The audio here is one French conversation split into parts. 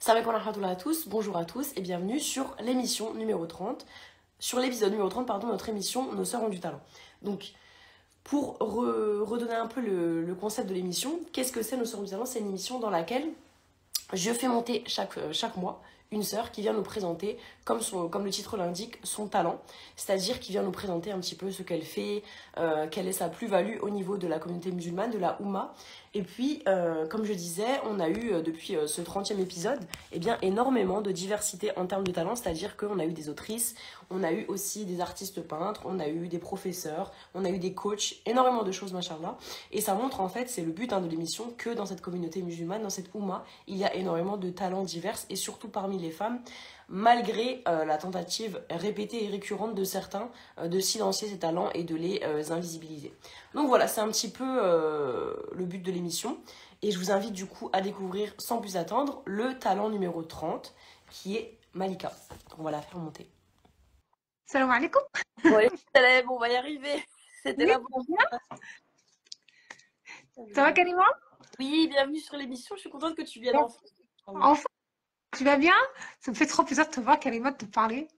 Salam alaikum wa rahmatullah à tous, bonjour à tous et bienvenue sur l'émission numéro 30, sur l'épisode numéro 30, pardon, notre émission Nos Sœurs ont du talent. Donc, pour redonner un peu le concept de l'émission, qu'est-ce que c'est Nos Sœurs ont du talent? C'est une émission dans laquelle je fais monter chaque mois une sœur qui vient nous présenter, comme le titre l'indique, son talent. C'est-à-dire qui vient nous présenter un petit peu ce qu'elle fait, quelle est sa plus-value au niveau de la communauté musulmane, de la Oumma. Et puis, comme je disais, on a eu depuis ce 30e épisode eh bien, énormément de diversité en termes de talent. C'est-à-dire qu'on a eu des autrices, on a eu aussi des artistes peintres, on a eu des professeurs, on a eu des coachs, énormément de choses, machallah. Et ça montre en fait, c'est le but de l'émission, que dans cette communauté musulmane, dans cette Oumma, il y a énormément de talents divers et surtout parmi les femmes, malgré la tentative répétée et récurrente de certains de silencier ces talents et de les invisibiliser. Donc voilà, c'est un petit peu le but de l'émission. Et je vous invite du coup à découvrir sans plus attendre le talent numéro 30 qui est Malika. Donc on va la faire monter. Salam alaikum. Bon, allez, on va y arriver. C'était Oui, la bonne. ça va Karima? Oui, bienvenue sur l'émission. Je suis contente que tu viennes Bon, enfin. enfin, tu vas bien? Ça me fait trop plaisir de te voir, Karima, de te parler.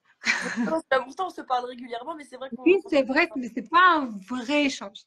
Pourtant, on se parle régulièrement, mais c'est vrai qu'on... Oui, c'est vrai, mais c'est pas un vrai échange.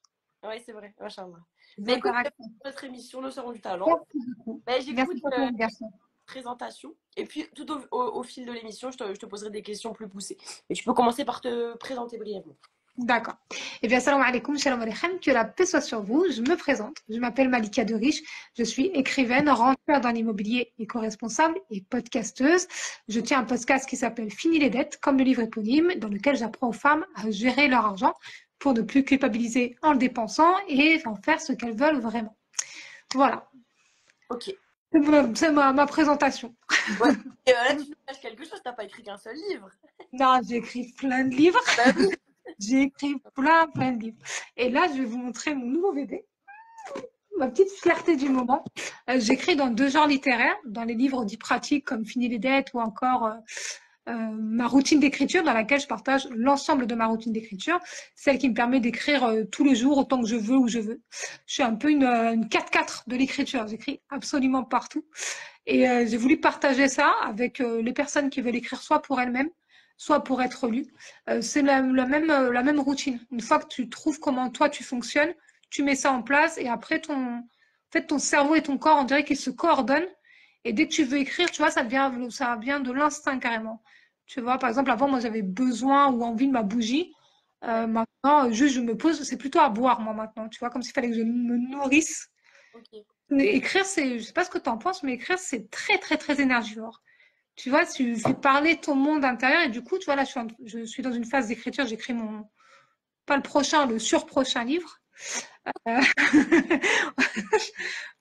Oui, c'est vrai, machallah. Des Mais écoute, interactions. notre émission, Nous serons du talent. Merci beaucoup. Ben, Merci j'écoute pour ton invitation. présentation. Et puis, tout au fil de l'émission, je te poserai des questions plus poussées. Et tu peux commencer par te présenter brièvement. D'accord. Eh bien, salam alaikum, shalom aleichem, que la paix soit sur vous. Je me présente. Je m'appelle Malika Deriche. Je suis écrivaine, rentreur dans l'immobilier, éco-responsable et podcasteuse. Je tiens un podcast qui s'appelle Fini les dettes, comme le livre éponyme, dans lequel j'apprends aux femmes à gérer leur argent pour ne plus culpabiliser en le dépensant et en faire ce qu'elles veulent vraiment. Voilà. Ok. C'est ma présentation. Ouais. Et là, tu nous caches quelque chose, t'as pas écrit qu'un seul livre. Non, j'ai écrit plein de livres. Bah oui. J'ai écrit plein de livres. Et là, je vais vous montrer mon nouveau bébé. Ma petite fierté du moment. J'écris dans 2 genres littéraires, dans les livres dits pratiques comme Fini les dettes ou encore ma routine d'écriture dans laquelle je partage l'ensemble de ma routine d'écriture, celle qui me permet d'écrire tous les jours autant que je veux où je veux. Je suis un peu une 4x4 de l'écriture, j'écris absolument partout et j'ai voulu partager ça avec les personnes qui veulent écrire soit pour elles-mêmes, soit pour être lues. C'est la même routine. Une fois que tu trouves comment toi tu fonctionnes, tu mets ça en place et après en fait, ton cerveau et ton corps, on dirait qu'ils se coordonnent. Et dès que tu veux écrire, tu vois, ça vient de l'instinct carrément. Tu vois, par exemple, avant, moi, j'avais besoin ou envie de ma bougie. Ouais. Maintenant, juste, je me pose, c'est plutôt à boire, moi, maintenant. Tu vois, comme s'il fallait que je me nourrisse. Ok. Écrire, je sais pas ce que tu en penses, mais écrire, c'est très énergivore. Tu vois, tu fais parler ton monde intérieur et du coup, tu vois, là, je suis dans une phase d'écriture, j'écris pas le prochain, le surprochain livre. Euh,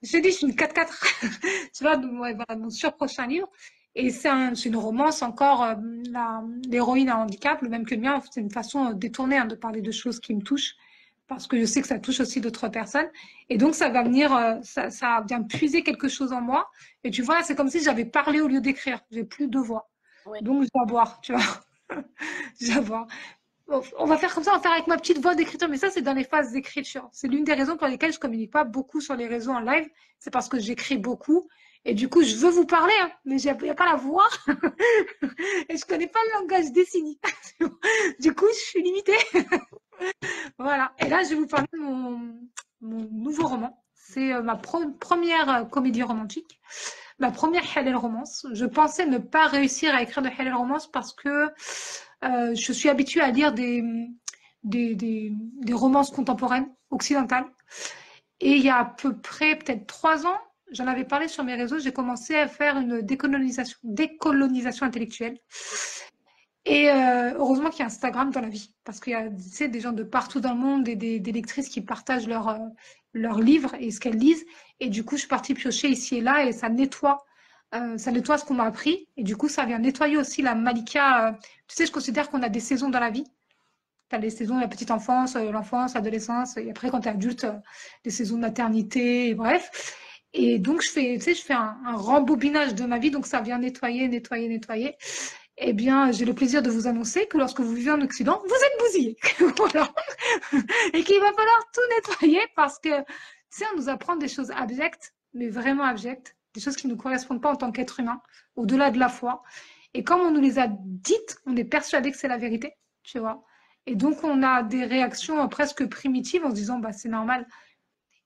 je dis, je suis une 4x4. Tu vois, ouais, voilà, mon surprochain livre. Et c'est une romance encore, l'héroïne a un handicap, le même que le mien. C'est une façon détournée de parler de choses qui me touchent, parce que je sais que ça touche aussi d'autres personnes. Et donc, ça va venir, ça vient puiser quelque chose en moi. Et tu vois, c'est comme si j'avais parlé au lieu d'écrire. J'ai plus de voix. Ouais. Donc, je dois boire, tu vois. Je dois boire. On va faire comme ça, on va faire avec ma petite voix d'écriture, mais ça, c'est dans les phases d'écriture. C'est l'une des raisons pour lesquelles je communique pas beaucoup sur les réseaux en live. C'est parce que j'écris beaucoup. Et du coup, je veux vous parler, hein, mais il n'y a pas la voix. Et je connais pas le langage des signes. Du coup, je suis limitée. Voilà. Et là, je vais vous parler de mon nouveau roman. C'est ma première comédie romantique. Ma première halal romance. Je pensais ne pas réussir à écrire de halal romance parce que je suis habituée à lire des romances contemporaines occidentales. Et il y a à peu près peut-être 3 ans, j'en avais parlé sur mes réseaux, j'ai commencé à faire une décolonisation intellectuelle. Et heureusement qu'il y a Instagram dans la vie, parce qu'il y a, tu sais, des gens de partout dans le monde et des lectrices qui partagent leurs livres et ce qu'elles lisent. Et du coup, je suis partie piocher ici et là et ça nettoie ce qu'on m'a appris. Et du coup, ça vient nettoyer aussi la Malika. Tu sais, je considère qu'on a des saisons dans la vie. Tu as les saisons de la petite enfance, l'enfance, l'adolescence, et après, quand tu es adulte, les saisons de maternité, et bref. Et donc, tu sais, je fais un rembobinage de ma vie, donc ça vient nettoyer. Eh bien, j'ai le plaisir de vous annoncer que lorsque vous vivez en Occident, vous êtes bousillés. Voilà. Et qu'il va falloir tout nettoyer parce que, tu sais, on nous apprend des choses abjectes, mais vraiment abjectes. des choses qui ne nous correspondent pas en tant qu'être humain, au-delà de la foi. Et comme on nous les a dites, on est persuadé que c'est la vérité, tu vois. Et donc, on a des réactions presque primitives en se disant, bah, c'est normal.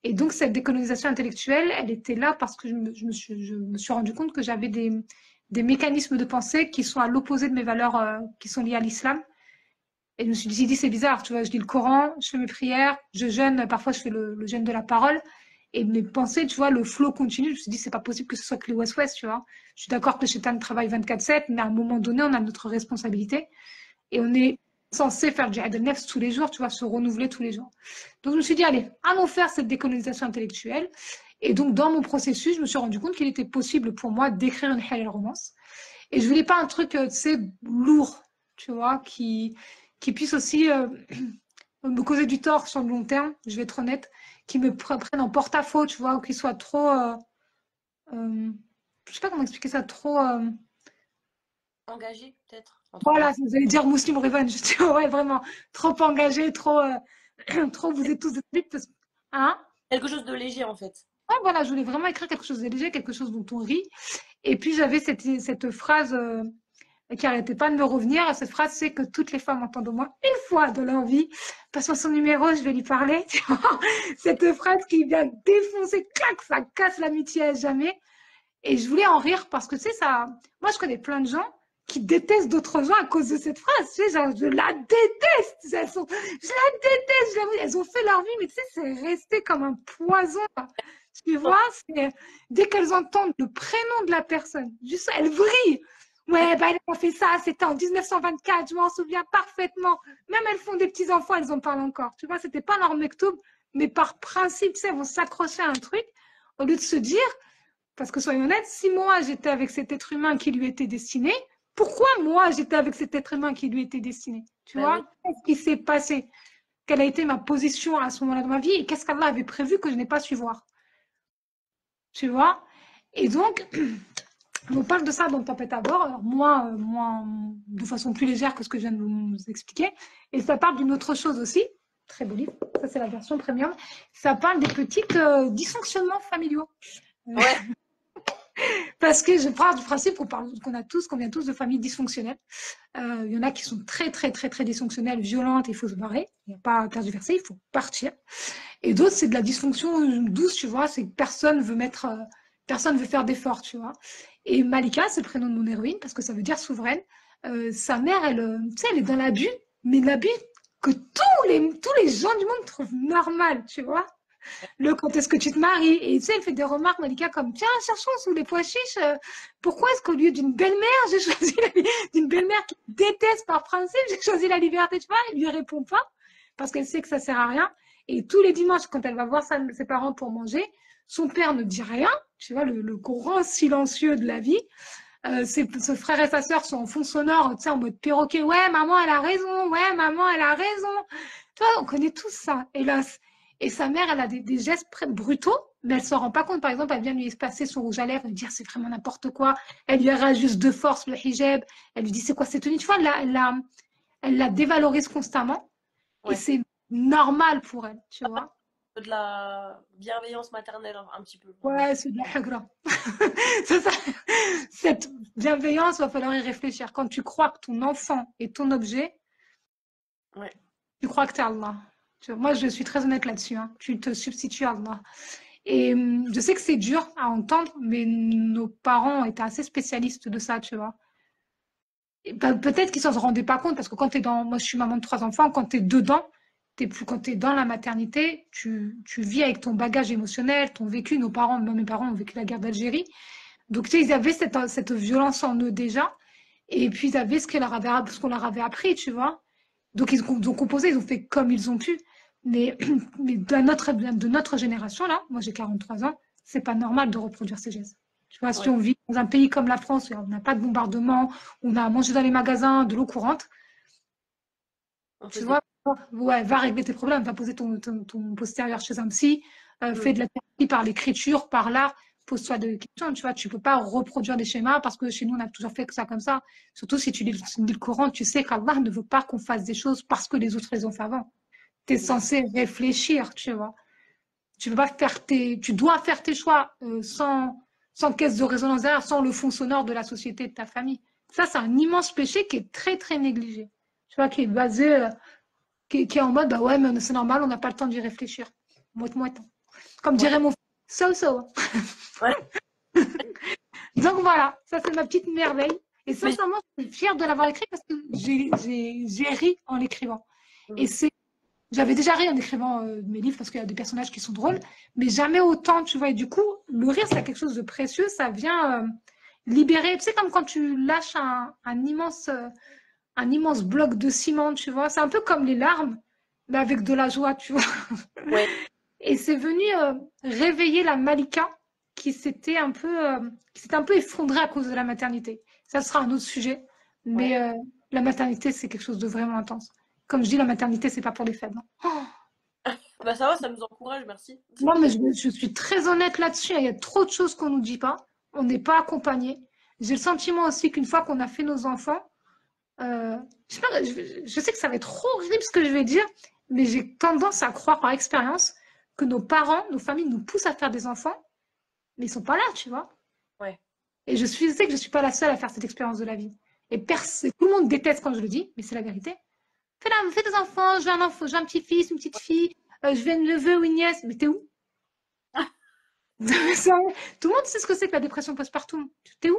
Et donc, cette décolonisation intellectuelle, elle était là parce que je me suis rendu compte que j'avais des mécanismes de pensée qui sont à l'opposé de mes valeurs qui sont liées à l'islam. Et je me suis dit, c'est bizarre, tu vois, je lis le Coran, je fais mes prières, je jeûne, parfois je fais le jeûne de la parole. Et mes pensées, tu vois, le flow continue. Je me suis dit, c'est pas possible que ce soit que les West-West, tu vois. Je suis d'accord que le Shaitan travaille 24/7, mais à un moment donné, on a notre responsabilité. Et on est censé faire du nefs tous les jours, tu vois, se renouveler tous les jours. Donc je me suis dit, allez, allons faire cette décolonisation intellectuelle. Et donc, dans mon processus, je me suis rendu compte qu'il était possible pour moi d'écrire une halal romance. Et je voulais pas un truc, tu sais, lourd, tu vois, qui puisse aussi me causer du tort sur le long terme, je vais être honnête, qui me prenne en porte-à-faux, tu vois, ou qui soit trop, je sais pas comment expliquer ça, trop, Engagé, peut-être, entre voilà, guillemets. vous allez dire Muslim Revenge, tu vois, ouais, vraiment, trop engagé, trop, trop, vous êtes tous des trucs, parce... hein? Quelque chose de léger, en fait. Ouais, voilà, je voulais vraiment écrire quelque chose de léger, quelque chose dont on rit. Et puis j'avais cette phrase qui n'arrêtait pas de me revenir. Cette phrase, c'est que toutes les femmes entendent au moins une fois dans leur vie. Passe-moi son numéro, je vais lui parler. Tu vois, cette phrase qui vient défoncer, clac, ça casse l'amitié à jamais. Et je voulais en rire parce que tu sais, ça. Moi, je connais plein de gens qui détestent d'autres gens à cause de cette phrase. Tu sais, genre, je la déteste. Je la déteste. Elles ont fait leur vie, mais tu sais, c'est resté comme un poison. Tu vois, dès qu'elles entendent le prénom de la personne, juste, elles vrillent. Ouais, bah, elle a fait ça, c'était en 1924, je m'en souviens parfaitement. Même elles font des petits-enfants, elles en parlent encore. Tu vois, c'était pas leur mektoub, mais par principe, tu sais, elles vont s'accrocher à un truc au lieu de se dire, parce que soyons honnêtes, si moi j'étais avec cet être humain qui lui était destiné, pourquoi moi j'étais avec cet être humain qui lui était destiné? Tu Bah oui. vois, qu'est-ce qui s'est passé? Quelle a été ma position à ce moment-là de ma vie et qu'est-ce qu'Allah avait prévu que je n'ai pas su voir? Tu vois? Et donc, on parle de ça dans Tempête à bord, alors moi, de façon plus légère que ce que je viens de vous expliquer. Et ça parle d'une autre chose aussi, très beau livre, ça c'est la version premium. Ça parle des petits dysfonctionnements familiaux. Ouais. Parce que je pars du principe qu'on vient tous de familles dysfonctionnelles. Il y en a qui sont très, très, très, très dysfonctionnelles, violentes, il faut se barrer. Il n'y a pas à tergiverser, il faut partir. Et d'autres, c'est de la dysfonction douce, tu vois, c'est que personne veut faire d'efforts, tu vois. Et Malika, c'est le prénom de mon héroïne, parce que ça veut dire souveraine. Sa mère, tu sais, elle est dans l'abus, mais l'abus que tous les gens du monde trouvent normal, tu vois. Quand est-ce que tu te maries? Et tu sais, elle fait des remarques, Malika, comme, tiens, cherchons sous les pois chiches, pourquoi est-ce qu'au lieu d'une belle-mère, j'ai choisi d'une belle-mère qui déteste par principe, j'ai choisi la liberté, tu vois? Elle lui répond pas, parce qu'elle sait que ça sert à rien. Et tous les dimanches, quand elle va voir ses parents pour manger, son père ne dit rien, tu vois, le grand silencieux de la vie. Ses frères et sa sœur sont en fond sonore, tu sais, en mode perroquet. Ouais, maman, elle a raison. Ouais, maman, elle a raison. Tu vois, on connaît tous ça, hélas. Et sa mère, elle a des gestes brutaux, mais elle s'en rend pas compte. Par exemple, elle vient lui passer son rouge à lèvres, elle lui dit c'est vraiment n'importe quoi. Elle lui rajoute de force le hijab. Elle lui dit c'est quoi cette tenue. Tu vois, elle la dévalorise constamment. Et Ouais. c'est normal pour elle, tu vois. De la bienveillance maternelle, un petit peu. Ouais, c'est de la hagra. C'est ça. Cette bienveillance, va falloir y réfléchir. Quand tu crois que ton enfant est ton objet, Ouais. tu crois que tu es Allah. Moi, je suis très honnête là-dessus. Hein. Tu te substitues à Allah. Et je sais que c'est dur à entendre, mais nos parents étaient assez spécialistes de ça, tu vois. Peut-être qu'ils ne s'en rendaient pas compte, parce que quand tu es dans... Moi, je suis maman de 3 enfants, quand tu es dedans, quand tu es dans la maternité, tu vis avec ton bagage émotionnel, ton vécu. Mes parents ont vécu la guerre d'Algérie. Donc, tu sais, ils avaient cette violence en eux déjà. Et puis, ils avaient ce qu'on leur avait appris, tu vois. Donc, ils ont composé, ils ont fait comme ils ont pu. Mais, mais de notre génération, là, moi j'ai 43 ans, c'est pas normal de reproduire ces gestes. Tu vois, si Ouais. on vit dans un pays comme la France, où on n'a pas de bombardement, on a à manger dans les magasins, de l'eau courante, On tu faisait. vois, ouais, va régler tes problèmes, va poser ton postérieur chez un psy, Mm. fais de la thérapie par l'écriture, par l'art, pose-toi des questions, tu vois, tu peux pas reproduire des schémas parce que chez nous, on a toujours fait que ça comme ça. Surtout si tu lis le Coran, tu sais qu'Allah ne veut pas qu'on fasse des choses parce que les autres les ont fait avant. Tu es censé réfléchir, tu vois. Tu dois faire tes choix sans caisse de résonance derrière, sans le fond sonore de la société, de ta famille. Ça, c'est un immense péché qui est très, très négligé. Tu vois, qui est basé, qui est en mode, bah ouais, mais c'est normal, on n'a pas le temps d'y réfléchir. Moite-moite. Comme Ouais, dirait mon frère, so-so. ouais. Donc voilà, ça c'est ma petite merveille. Et Mais... sincèrement, je suis fière de l'avoir écrit parce que j'ai ri en l'écrivant. Et Mhm. c'est, j'avais déjà ri en écrivant mes livres parce qu'il y a des personnages qui sont drôles, mais jamais autant, tu vois. Et du coup, le rire, c'est quelque chose de précieux. Ça vient libérer. Tu sais, comme quand tu lâches un immense bloc de ciment, tu vois. C'est un peu comme les larmes, mais avec de la joie, tu vois. Ouais, Et c'est venu réveiller la Malika qui s'était un peu effondrée à cause de la maternité. Ça sera un autre sujet, ouais. mais la maternité, c'est quelque chose de vraiment intense. Comme je dis, la maternité, c'est pas pour les faibles. Bah ça va, ça nous encourage, merci. Non, mais je suis très honnête là-dessus. Il y a trop de choses qu'on nous dit pas. On n'est pas accompagné. J'ai le sentiment aussi qu'une fois qu'on a fait nos enfants, je sais pas, je sais que ça va être horrible ce que je vais dire, mais j'ai tendance à croire par expérience que nos parents, nos familles nous poussent à faire des enfants, mais ils sont pas là, tu vois. Ouais. Et sais que je suis pas la seule à faire cette expérience de la vie. Et tout le monde déteste quand je le dis, mais c'est la vérité. Fais des enfants, je veux un petit-fils, une petite fille, je veux un neveu ou une nièce, mais t'es où? Tout le monde sait ce que c'est que la dépression postpartum. T'es où?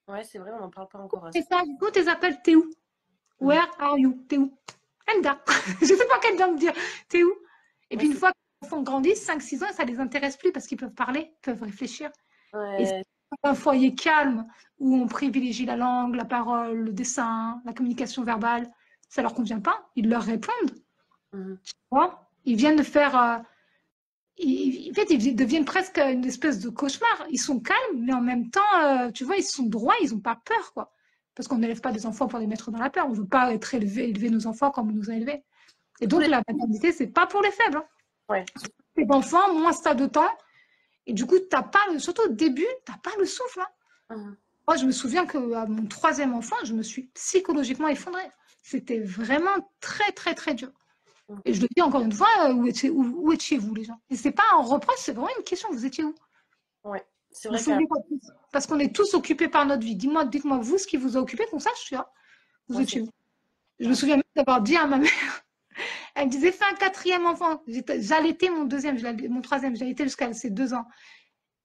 Ouais, c'est vrai, on n'en parle pas encore Et assez. ça, quand tes appels, t'es où? Mhm. Where are you? T'es où? Enda. Je sais pas quel me dire. T'es où? Et Ouais, puis une fois que les enfants grandissent, 5, 6 ans, ça les intéresse plus parce qu'ils peuvent parler, peuvent réfléchir. Et c'est ouais, un foyer calme où on privilégie la langue, la parole, le dessin, la communication verbale. Ça leur convient pas. Ils leur répondent. mhm. Tu vois. Ils viennent de faire. En fait, ils deviennent presque une espèce de cauchemar. Ils sont calmes, mais en même temps, tu vois, ils sont droits, ils n'ont pas peur, quoi. Parce qu'on n'élève pas des enfants pour les mettre dans la peur. On ne veut pas élever nos enfants comme on nous a élevés. Et Surtout donc, les... la maternité, c'est pas pour les faibles. Hein. Ouais, surtout... Les enfants, moins ça de temps. Et du coup, t'as pas surtout au début, tu n'as pas le souffle. Hein. Mhm. Moi, je me souviens qu'à mon troisième enfant, je me suis psychologiquement effondrée. C'était vraiment très, très, très dur. Mhm. Et je le dis encore une fois, où étiez-vous, les gens? Et c'est pas un reproche, c'est vraiment une question. Vous étiez où? Ouais, c'est Vous vrai qu'à souvenez pas tous? Parce qu'on est tous occupés par notre vie. Dites-moi vous ce qui vous a occupé, qu'on sache, tu vois. Vous moi, étiez c'est... où? Je me souviens même d'avoir dit à ma mère, elle me disait, fais un quatrième enfant. J'allaitais mon deuxième, mon troisième, j'allaitais jusqu'à ses 2 ans.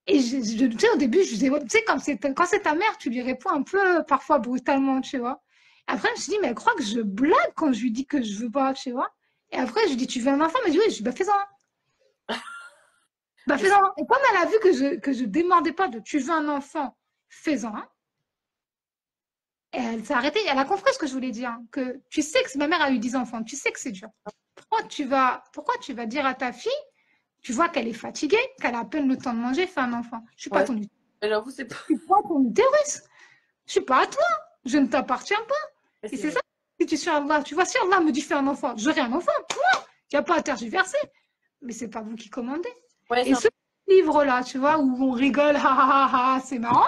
Et tu sais, au début, je disais, ouais, tu sais, quand c'est ta mère, tu lui réponds un peu parfois brutalement, tu vois. Après, je me suis dit, mais elle croit que je blague quand je lui dis que je veux pas, tu vois. Et après, je lui dis, tu veux un enfant? Elle me dit, oui, je dis, bah, fais-en un. Bah, Mais c'est... fais-en un. Et comme elle a vu que je demandais pas de tu veux un enfant, fais-en un. Et elle s'est arrêtée. Elle a compris ce que je voulais dire. Hein, que tu sais que ma mère a eu 10 enfants, tu sais que c'est dur. Pourquoi tu vas dire à ta fille, tu vois qu'elle est fatiguée, qu'elle a à peine le temps de manger, fais un enfant. Je suis pas Ouais, ton utérus. j'avoue, c'est pas... Je suis pas ton utérus. Je suis pas à toi. Je ne t'appartiens pas. Mais Et c'est c'est vrai. ça. Si tu suis Allah, tu vois, si Allah me dit fais un enfant, j'aurai un enfant. Il n'y a pas à tergiverser. Mais c'est pas vous qui commandez. Ouais, c'est Et un... ce livre-là, tu vois, où on rigole, c'est marrant.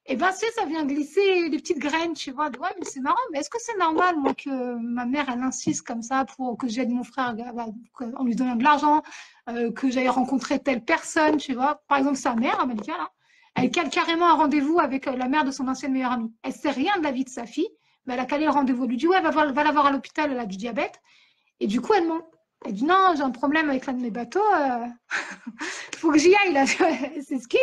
Et ben, ça vient glisser des petites graines, tu vois. Ouais, mais c'est marrant. Mais est-ce que c'est normal, moi, que ma mère, elle insiste comme ça pour que j'aide mon frère en lui donnant de l'argent, que j'aille rencontrer telle personne, tu vois. Par exemple, sa mère, Amalika, là, elle cale carrément un rendez-vous avec la mère de son ancienne meilleure amie. Elle sait rien de la vie de sa fille, mais elle a calé le rendez-vous. Elle lui dit, ouais, va la voir à l'hôpital, elle a du diabète. Et du coup, elle ment. Elle dit, non, j'ai un problème avec l'un de mes bateaux. Faut que j'y aille, là. C'est ce qu'il.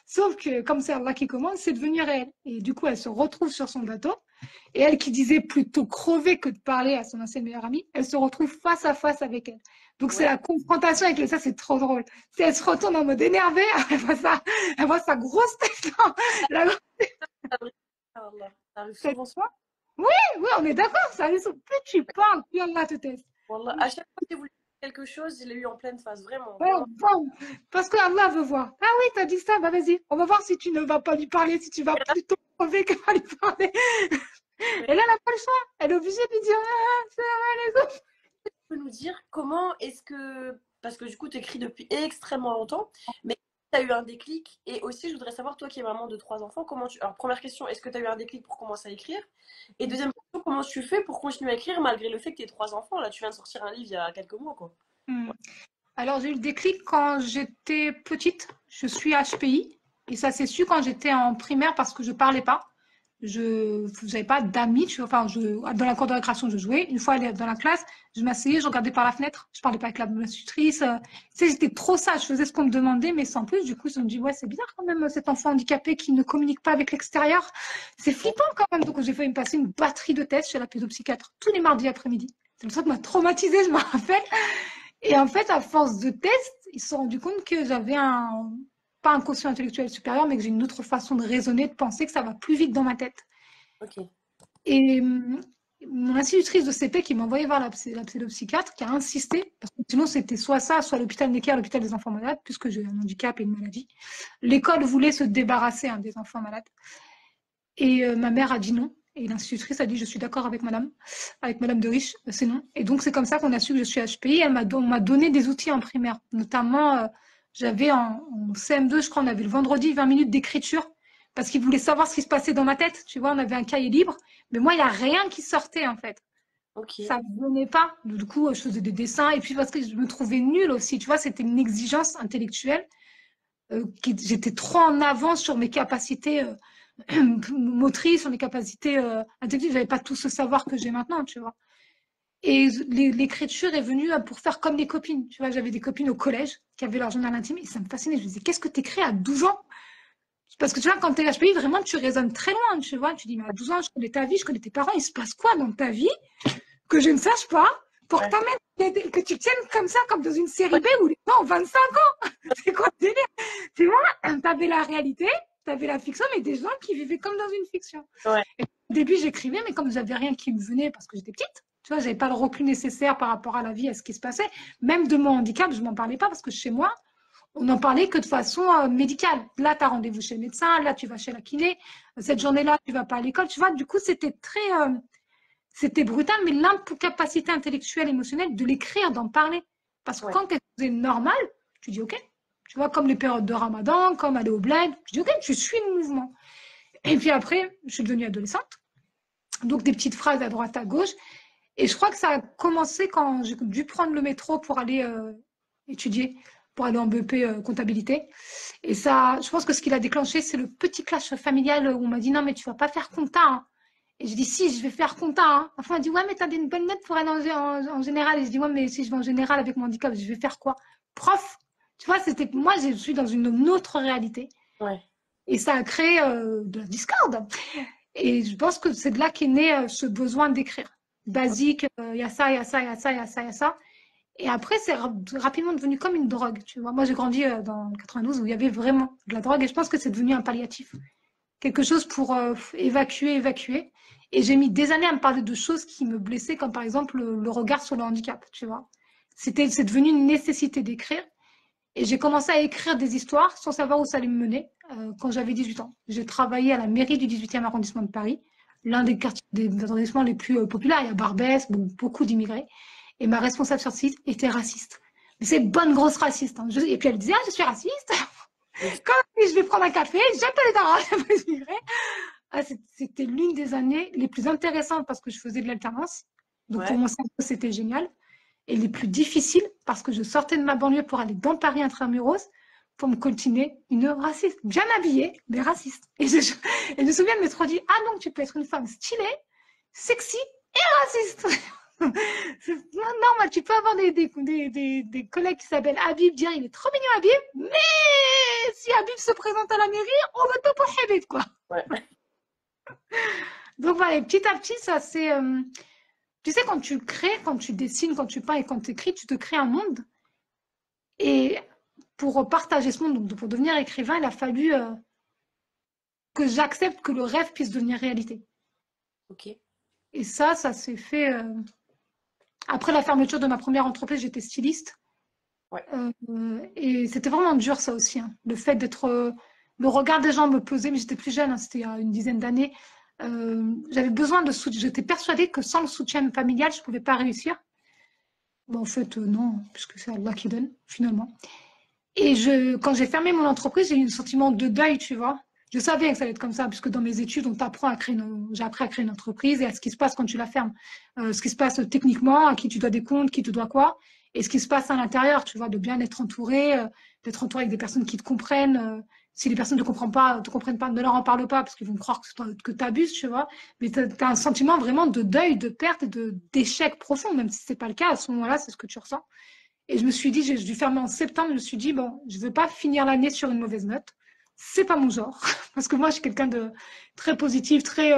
Sauf que, comme c'est Allah qui commande, c'est devenu réel. Et du coup, elle se retrouve sur son bateau. Et elle qui disait plutôt crever que de parler à son ancienne meilleure amie, elle se retrouve face à face avec elle. Donc, c'est Ouais, la confrontation avec ça, c'est trop drôle. Elle se retourne en mode énervée, elle voit sa grosse tête. La grosse ça arrive, Allah. Ça arrive tête. souvent. Oui, oui, on est d'accord. Ça arrive. Plus tu parles, plus Allah te teste. Wallah, à chaque fois que j'ai voulu dire quelque chose, je l'ai eu en pleine face, vraiment, Ouais, vraiment. bon, parce que Allah veut voir. Ah oui, t'as dit ça, bah vas-y. On va voir si tu ne vas pas lui parler, si tu vas Et là, plutôt crever que pas lui parler. mais Et là, elle n'a pas le choix. Elle est obligée de lui dire, ah, ça va, les autres. tu peux nous dire comment est-ce que... Parce que du coup, tu écris depuis extrêmement longtemps, mais tu as eu un déclic. Et aussi, je voudrais savoir, toi qui es maman de 3 enfants, comment tu... Alors, première question, est-ce que tu as eu un déclic pour commencer à écrire? Et deuxième question, comment tu fais pour continuer à écrire malgré le fait que tu aies 3 enfants? Là, tu viens de sortir un livre il y a quelques mois, quoi. Alors, j'ai eu le déclic quand j'étais petite. Je suis HPI. Et ça s'est su quand j'étais en primaire parce que je parlais pas. Je n'avais pas d'amis, tu vois. Enfin, dans la cour de récréation, je jouais. Une fois, elle est dans la classe, je m'asseyais, je regardais par la fenêtre. Je parlais pas avec la institutrice. Tu sais, j'étais trop sage. Je faisais ce qu'on me demandait, mais sans plus. Du coup, je me dis, ouais, c'est bizarre quand même, cet enfant handicapé qui ne communique pas avec l'extérieur. C'est flippant quand même. Donc, j'ai fait me passer une batterie de tests chez la pédopsychiatre tous les mardis après-midi. C'est pour ça que m'a traumatisée, je me rappelle. Et en fait, à force de tests, ils se sont rendus compte que j'avais pas un quotient intellectuel supérieur, mais que j'ai une autre façon de raisonner, de penser, que ça va plus vite dans ma tête. Ok. Et mon institutrice de CP qui m'a envoyé voir la pédopsychiatre, qui a insisté, parce que sinon c'était soit ça, soit l'hôpital Necker, l'hôpital des enfants malades, puisque j'ai un handicap et une maladie. L'école voulait se débarrasser des enfants malades. Et ma mère a dit non. Et l'institutrice a dit, je suis d'accord avec madame de Riche, c'est non. Et donc, c'est comme ça qu'on a su que je suis HPI. On m'a donné des outils en primaire. Notamment, j'avais en CM2, je crois, on avait le vendredi 20 minutes d'écriture parce qu'ils voulaient savoir ce qui se passait dans ma tête. Tu vois, on avait un cahier libre. Mais moi, il n'y a rien qui sortait, en fait. Ok. Ça ne venait pas. Du coup, je faisais des dessins. Et puis, parce que je me trouvais nulle aussi. Tu vois, c'était une exigence intellectuelle. J'étais trop en avance sur mes capacités motrices, sur mes capacités intellectuelles. J'avais pas tout ce savoir que j'ai maintenant, tu vois. Et l'écriture est venue pour faire comme les copines. Tu vois, j'avais des copines au collège qui avaient leur journal intime et ça me fascinait. Je me disais, qu'est-ce que tu écris à 12 ans? Parce que tu vois, quand tu es HPI, vraiment, tu raisonnes très loin, tu vois. Tu dis, mais à 12 ans, je connais ta vie, je connais tes parents, il se passe quoi dans ta vie que je ne sache pas pour Ouais. que tu tiennes comme ça, comme dans une série B où les gens ont 25 ans. C'est quoi le délire? Tu vois, tu avais la réalité, tu avais la fiction, mais des gens qui vivaient comme dans une fiction. Ouais. Et au début, j'écrivais, mais comme j'avais rien qui me venait parce que j'étais petite, tu vois, j'avais pas le recul nécessaire par rapport à la vie, à ce qui se passait. Même de mon handicap, je m'en parlais pas parce que chez moi, on n'en parlait que de façon médicale. Là, tu as rendez-vous chez le médecin, là, tu vas chez la kiné, cette journée-là, tu vas pas à l'école. Tu vois, du coup, c'était brutal, mais l'incapacité intellectuelle, émotionnelle de l'écrire, d'en parler. Parce que Ouais. quand c'est normal, tu dis OK. Tu vois, comme les périodes de Ramadan, comme aller au bled, tu dis OK, tu suis le mouvement. Et puis après, je suis devenue adolescente. Donc des petites phrases à droite, à gauche. Et je crois que ça a commencé quand j'ai dû prendre le métro pour aller étudier, pour aller en BEP comptabilité. Et ça, je pense que ce qui l'a déclenché, c'est le petit clash familial où on m'a dit non, mais tu vas pas faire compta, hein. Et je dis si, je vais faire compta, hein. Enfin, on m'a dit ouais, mais t'as une bonne note pour aller en général. Et je dis ouais, mais si je vais en général avec mon handicap, je vais faire quoi? Prof. Tu vois, c'était moi, je suis dans une autre réalité. Ouais. Et ça a créé de la discorde. Et je pense que c'est de là qu'est né ce besoin d'écrire. Basique, il y a ça, il y a ça, il y a ça, il y a ça, il y a ça. Et après, c'est rapidement devenu comme une drogue. Tu vois, moi, j'ai grandi dans le 92 où il y avait vraiment de la drogue et je pense que c'est devenu un palliatif. Quelque chose pour évacuer. Et j'ai mis des années à me parler de choses qui me blessaient, comme par exemple le regard sur le handicap, tu vois. C'est devenu une nécessité d'écrire. Et j'ai commencé à écrire des histoires sans savoir où ça allait me mener quand j'avais 18 ans. J'ai travaillé à la mairie du 18e arrondissement de Paris, l'un des quartiers des arrondissements les plus populaires. Il y a Barbès, beaucoup d'immigrés. Et ma responsable sur site était raciste. Mais c'est bonne grosse raciste. Hein. Et puis elle disait, ah, je suis raciste. Quand je vais prendre un café, j'aime pas les arabes, j'aime pas les immigrés. Ah, c'était l'une des années les plus intéressantes parce que je faisais de l'alternance. Donc Ouais. pour mon cerveau, c'était génial. Et les plus difficiles parce que je sortais de ma banlieue pour aller dans Paris intramuros pour me coltiner une raciste. Bien habillée, mais raciste. Et je me souviens de m'être dit, ah non, tu peux être une femme stylée, sexy et raciste. C'est normal, tu peux avoir des collègues qui s'appellent Habib, dire il est trop mignon Habib, mais si Habib se présente à la mairie, on va pas pour Habib, quoi. Ouais. Donc voilà, petit à petit, ça c'est... tu sais, quand tu crées, quand tu dessines, quand tu peins et quand tu écris, tu te crées un monde. Et pour partager ce monde, donc pour devenir écrivain, il a fallu que j'accepte que le rêve puisse devenir réalité. Ok. Et ça s'est fait... Après la fermeture de ma première entreprise, j'étais styliste. Ouais. Et c'était vraiment dur, ça aussi. Hein. Le fait d'être... le regard des gens me pesait, mais j'étais plus jeune, hein, c'était il y a une dizaine d'années. J'avais besoin de soutien. J'étais persuadée que sans le soutien familial, je ne pouvais pas réussir. Bon, en fait, non, puisque c'est Allah qui donne, finalement. Et quand j'ai fermé mon entreprise, j'ai eu un sentiment de deuil, tu vois. Je savais que ça allait être comme ça, puisque dans mes études, j'ai appris à créer une entreprise et à ce qui se passe quand tu la fermes. Ce qui se passe techniquement, à qui tu dois des comptes, qui te doit quoi, et ce qui se passe à l'intérieur, tu vois, de bien être entouré, d'être entouré avec des personnes qui te comprennent. Si les personnes ne te comprennent pas, ne leur en parle pas parce qu'ils vont croire que tu abuses, tu vois. Mais tu as un sentiment vraiment de deuil, de perte et d'échec profond, même si c'est pas le cas. À ce moment-là, c'est ce que tu ressens. Et je me suis dit, j'ai dû fermer en septembre. Je me suis dit, bon, je veux pas finir l'année sur une mauvaise note. C'est pas mon genre. Parce que moi, je suis quelqu'un de très positif, très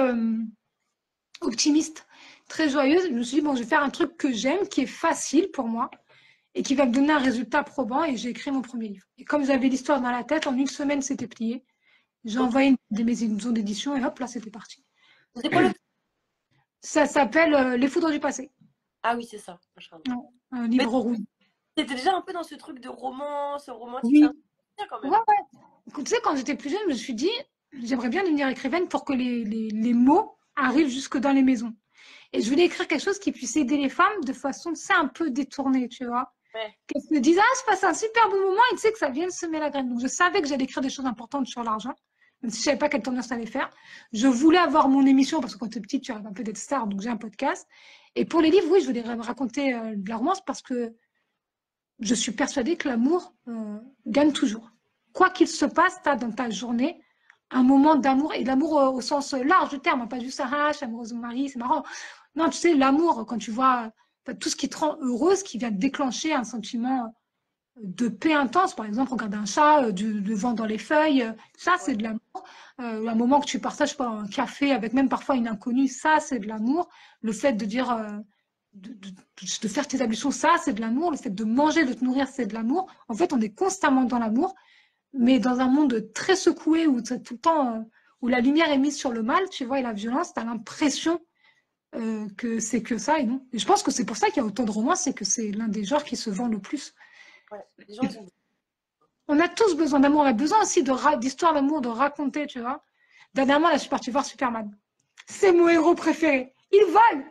optimiste, très joyeuse. Je me suis dit, bon, je vais faire un truc que j'aime, qui est facile pour moi et qui va me donner un résultat probant. Et j'ai écrit mon premier livre. Et comme j'avais l'histoire dans la tête, en une semaine, c'était plié. J'ai Ok. envoyé une maisons d'édition et hop, là, c'était parti. C'était quoi le... Ça s'appelle Les Foudres du passé. Ah oui, c'est ça. Machin. Ouais, un Mais livre rouge. t'étais déjà un peu dans ce truc de romance, romantique, ça Oui. bien quand Ouais, même. ouais. Tu sais, quand j'étais plus jeune, je me suis dit, j'aimerais bien devenir écrivaine pour que les mots arrivent jusque dans les maisons. Et je voulais écrire quelque chose qui puisse aider les femmes de façon, c'est un peu détournée, tu vois. Ouais. Qu'elles se disent, ah, je passe un super bon moment et tu sais que ça vient de semer la graine. Donc, je savais que j'allais écrire des choses importantes sur l'argent, même si je savais pas quelle tendance ça allait faire. Je voulais avoir mon émission parce que quand tu es petite, tu rêves un peu d'être star, donc j'ai un podcast. Et pour les livres, oui, je voulais raconter de la romance parce que je suis persuadée que l'amour gagne toujours. Quoi qu'il se passe, tu as dans ta journée un moment d'amour, et l'amour au sens large du terme, hein, pas juste je suis amoureuse de mon mari, c'est marrant. Non, tu sais, l'amour, quand tu vois tout ce qui te rend heureuse, qui vient déclencher un sentiment de paix intense, par exemple, regarder un chat, du vent dans les feuilles, ça c'est Ouais. de l'amour. Un moment que tu partages pas un café avec même parfois une inconnue, ça c'est de l'amour. Le fait de dire, de faire tes ablutions, ça c'est de l'amour. Le fait de manger, de te nourrir, c'est de l'amour. En fait, on est constamment dans l'amour, mais dans un monde très secoué où tout le temps, où la lumière est mise sur le mal, tu vois, et la violence, tu as l'impression que c'est que ça et non. Et je pense que c'est pour ça qu'il y a autant de romans, c'est que c'est l'un des genres qui se vend le plus. Ouais. Les gens, ils ont... On a tous besoin d'amour, on a besoin aussi d'histoire d'amour, de raconter, tu vois. Dernièrement, là, je suis partie voir Superman. C'est mon héros préféré. Il vole.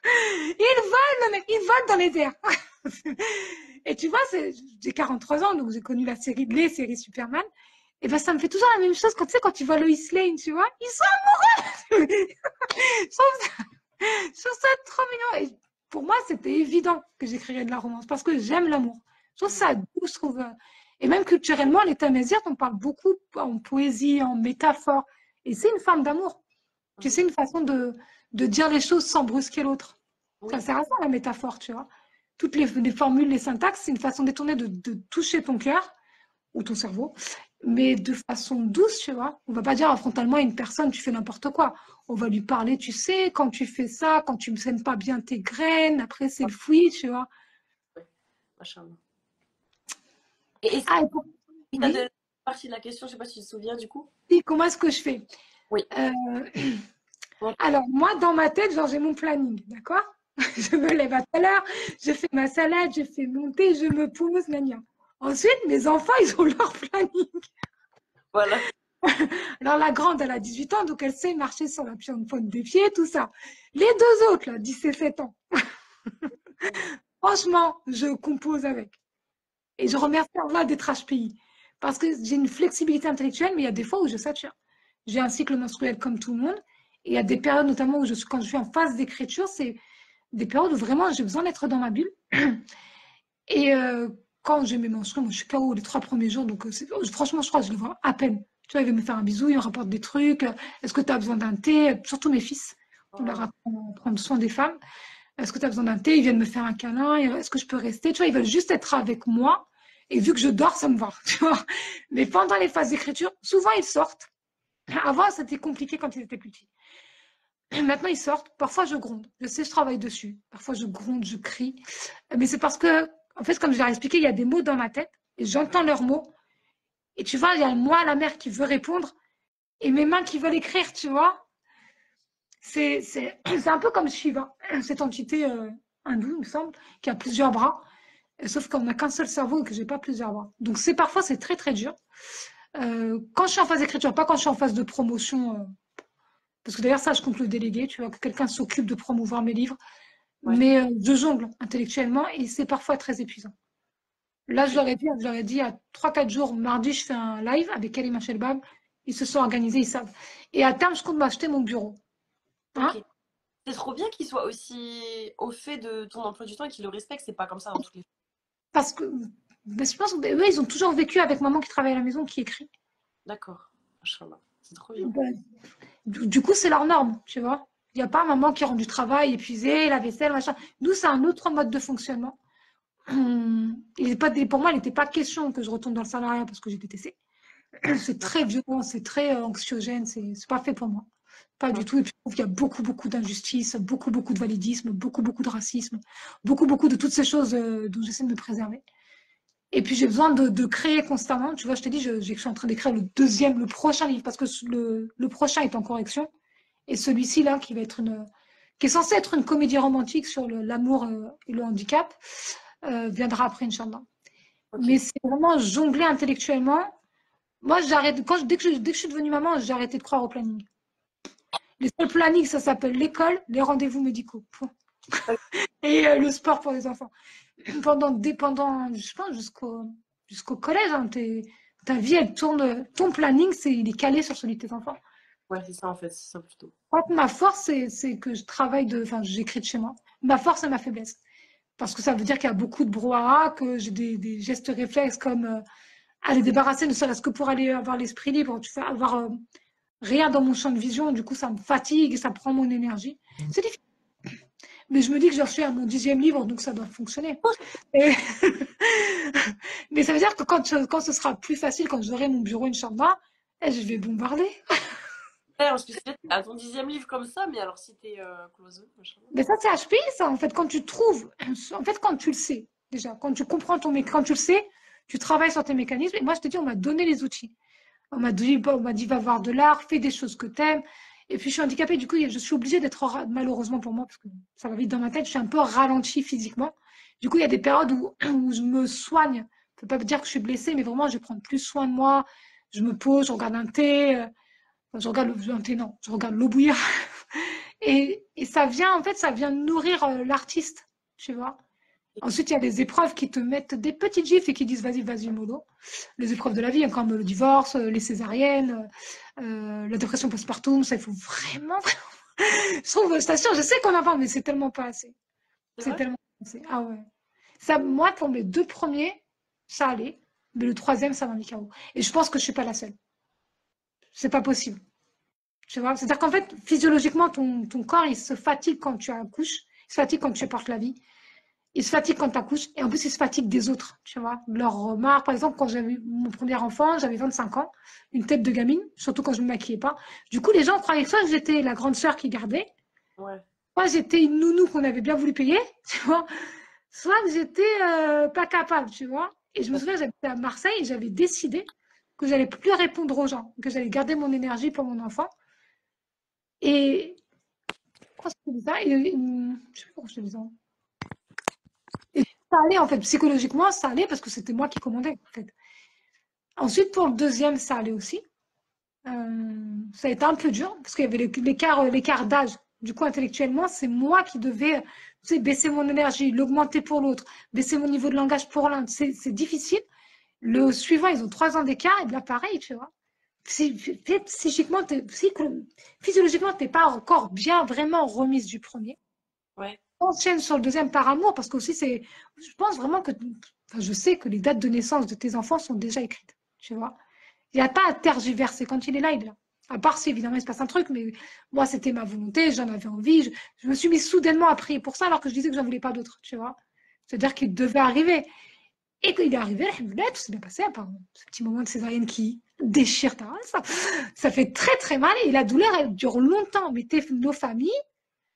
Il vole, le mec. Il vole dans les airs. Et tu vois, j'ai 43 ans, donc j'ai connu les séries Superman. Et ben, ça me fait toujours la même chose quand tu sais, quand tu vois Lois Lane, tu vois. Ils sont amoureux. je, trouve ça, je trouve ça trop mignon. Et pour moi, c'était évident que j'écrirais de la romance parce que j'aime l'amour. Je trouve ça doux, je trouve. Et même culturellement, l'État Mézières, on parle beaucoup en poésie, en métaphore. Et c'est une forme d'amour. Tu sais, Mhm. une façon de dire les choses sans brusquer l'autre. Ça Oui. sert à ça, la métaphore, tu vois. Toutes les formules, les syntaxes, c'est une façon détournée de toucher ton cœur ou ton cerveau, mais de façon douce, tu vois. On va pas dire frontalement à une personne, tu fais n'importe quoi. On va lui parler, tu sais, quand tu fais ça, quand tu ne sèmes pas bien tes graines, après c'est le fruit, tu vois. Ouais. Machin. Et Ah, il t'a oui, donné une partie de la question, je sais pas si tu te souviens du coup. oui, comment est-ce que je fais? Oui. Euh, Bon. alors, moi, dans ma tête, genre, j'ai mon planning, d'accord? Je me lève à telle heure, je fais ma salade, je fais mon thé, je me pose, gna. Ensuite, mes enfants, ils ont leur planning. Voilà. Alors, la grande, elle a 18 ans, donc elle sait marcher sur la pointe des pieds, tout ça. Les deux autres, là, 10 et 7 ans, franchement, je compose avec. Et je Ok. remercie Allah d'être HPI. Parce que j'ai une flexibilité intellectuelle, mais il y a des fois où je sature. J'ai un cycle menstruel comme tout le monde. Et il y a des périodes, notamment où quand je suis en phase d'écriture, c'est des périodes où vraiment j'ai besoin d'être dans ma bulle. Et quand j'ai mes menstrues, moi je suis KO les 3 premiers jours, donc franchement, je crois que je le vois à peine. Tu vois, il veut me faire un bisou, il me rapporte des trucs. Est-ce que tu as besoin d'un thé? Surtout mes fils. On leur Oh. apprend à prendre soin des femmes. Est-ce que tu as besoin d'un thé? Ils viennent me faire un câlin. Est-ce que je peux rester? Tu vois, ils veulent juste être avec moi. Et vu que je dors, ça me va. Tu vois. Mais pendant les phases d'écriture, souvent ils sortent. Avant, c'était compliqué quand ils étaient petits. Maintenant, ils sortent. Parfois, je gronde. Je sais, je travaille dessus. Parfois, je gronde, je crie. Mais c'est parce que, en fait, comme je l'ai expliqué, il y a des mots dans ma tête et j'entends leurs mots. Et tu vois, il y a moi, la mère, qui veut répondre et mes mains qui veulent écrire, tu vois. C'est un peu comme Shiva, cette entité hindoue, il me semble, qui a plusieurs bras. Sauf qu'on n'a qu'un seul cerveau et que j'ai pas plusieurs bras. Donc parfois c'est très très dur. Quand je suis en phase d'écriture, pas quand je suis en phase de promotion, parce que d'ailleurs ça je compte le déléguer, tu vois, que quelqu'un s'occupe de promouvoir mes livres, Ouais. mais je jongle intellectuellement et c'est parfois très épuisant. Là Ok. je leur ai dit à 3-4 jours, mardi je fais un live avec Kalim Chelbab, ils se sont organisés, ils savent. Et à terme je compte m'acheter mon bureau. Ok. Hein. C'est trop bien qu'il soit aussi au fait de ton emploi du temps et qu'il le respecte. C'est pas comme ça dans toutes les. Parce que Mais je pense que eux, ils ont toujours vécu avec maman qui travaille à la maison, qui écrit. D'accord. Machallah. C'est trop bien. Ben, du coup, c'est leur norme, tu vois. Il n'y a pas maman qui rentre du travail épuisée, la vaisselle, machin. Nous, c'est un autre mode de fonctionnement. Pour moi, il n'était pas question que je retourne dans le salariat parce que j'ai détesté. C'est très violent, c'est très anxiogène, c'est pas fait pour moi. Pas du Ouais. tout. Et puis, je trouve qu'il y a beaucoup, beaucoup d'injustice, beaucoup, beaucoup de validisme, beaucoup, beaucoup de racisme, beaucoup, beaucoup de toutes ces choses dont j'essaie de me préserver. Et puis, j'ai besoin de créer constamment. Tu vois, je t'ai dit, je suis en train d'écrire le prochain livre, parce que le prochain est en correction. Et celui-ci, là, qui est censé être une comédie romantique sur l'amour et le handicap, viendra après, Inch'Allah. Mais Ok. c'est vraiment jongler intellectuellement. Moi, dès que je suis devenue maman, j'ai arrêté de croire au planning. Les seuls plannings, ça s'appelle l'école, les rendez-vous médicaux. Point. Et le sport pour les enfants. Pendant je pense, jusqu'au collège, hein, ta vie, elle tourne. Ton planning, il est calé sur celui de tes enfants. Ouais, c'est ça en fait, c'est ça plutôt. Moi, ma force, c'est que enfin, j'écris de chez moi. Ma force et ma faiblesse. Parce que ça veut dire qu'il y a beaucoup de brouhaha, que j'ai des gestes réflexes comme aller débarrasser, ne serait-ce que pour aller avoir l'esprit libre, tu sais, avoir rien dans mon champ de vision. Du coup, ça me fatigue et ça prend mon énergie. C'est difficile. Mais je me dis que j'en suis à mon 10e livre, donc ça doit fonctionner. Et... Mais ça veut dire que quand ce sera plus facile, quand j'aurai mon bureau, une chambre, je vais bombarder. Ouais, parce que c'est à ton 10e livre comme ça, mais alors si t'es close, machallah. Mais ça, c'est HPI, ça, en fait, quand tu trouves, en fait, quand tu le sais, déjà, quand tu comprends quand tu le sais, tu travailles sur tes mécanismes. Et moi, je te dis, on m'a donné les outils. On m'a dit, va voir de l'art, fais des choses que t'aimes. Et puis, je suis handicapée, du coup, je suis obligée d'être, malheureusement pour moi, parce que ça va vite dans ma tête, je suis un peu ralentie physiquement. Du coup, il y a des périodes où je me soigne. Je ne peux pas dire que je suis blessée, mais vraiment, je prends plus soin de moi. Je me pose, je regarde un thé. Enfin, je regarde un thé, non, je regarde l'eau bouillir. Et ça vient, en fait, ça vient nourrir l'artiste, tu vois. Ensuite, il y a des épreuves qui te mettent des petites gifles et qui disent vas-y, vas-y, mollo. Les épreuves de la vie, hein, comme le divorce, les césariennes, la dépression postpartum, ça, il faut vraiment. Je trouve, je t'assure, je sais qu'on en parle, mais c'est tellement pas assez. C'est C'est vrai? tellement pas assez. Ah ouais. Ça, moi, pour mes 2 premiers, ça allait. Mais le troisième, ça m'a mis KO. Et je pense que je suis pas la seule. C'est pas possible. Tu vois, c'est-à-dire qu'en fait, physiologiquement, ton corps, il se fatigue quand tu accouches, il se fatigue quand tu portes la vie, il se fatigue quand tu accouches, et en plus, il se fatigue des autres, tu vois. Leurs remarques, par exemple, quand j'avais eu mon premier enfant, j'avais 25 ans, une tête de gamine, surtout quand je ne me maquillais pas. Du coup, les gens croyaient soit que j'étais la grande sœur qui gardait, Ouais. soit j'étais une nounou qu'on avait bien voulu payer, tu vois, soit que j'étais pas capable, tu vois. Et je me souviens, j'habitais à Marseille et j'avais décidé que j'allais plus répondre aux gens, que j'allais garder mon énergie pour mon enfant. Et pourquoi je te dis ça? Je sais pas pourquoi je te dis ça. Et ça allait, en fait, psychologiquement, ça allait parce que c'était moi qui commandais, en fait. Ensuite, pour le deuxième, ça allait aussi. Ça a été un peu dur parce qu'il y avait l'écart d'âge. Du coup, intellectuellement, c'est moi qui devais, tu sais, baisser mon énergie, l'augmenter pour l'autre, baisser mon niveau de langage pour l'un. C'est difficile. Le suivant, ils ont 3 ans d'écart et bien pareil, tu vois. Psychiquement, physiologiquement, t'es pas encore bien vraiment remise du premier. Ouais. Enchaîne sur le deuxième par amour, parce que aussi je pense vraiment que, enfin, je sais que les dates de naissance de tes enfants sont déjà écrites, tu vois. Il n'y a pas à tergiverser. Quand il est là, il est là. À part si évidemment il se passe un truc, mais moi c'était ma volonté, j'en avais envie, je me suis mis soudainement à prier pour ça alors que je disais que j'en voulais pas d'autre, tu vois. C'est-à-dire qu'il devait arriver. Et quand il est arrivé, alhamdoulilah, tout s'est bien passé, à part ce petit moment de césarienne qui déchire ta race. Ça fait très très mal et la douleur elle dure longtemps. Mais nos familles,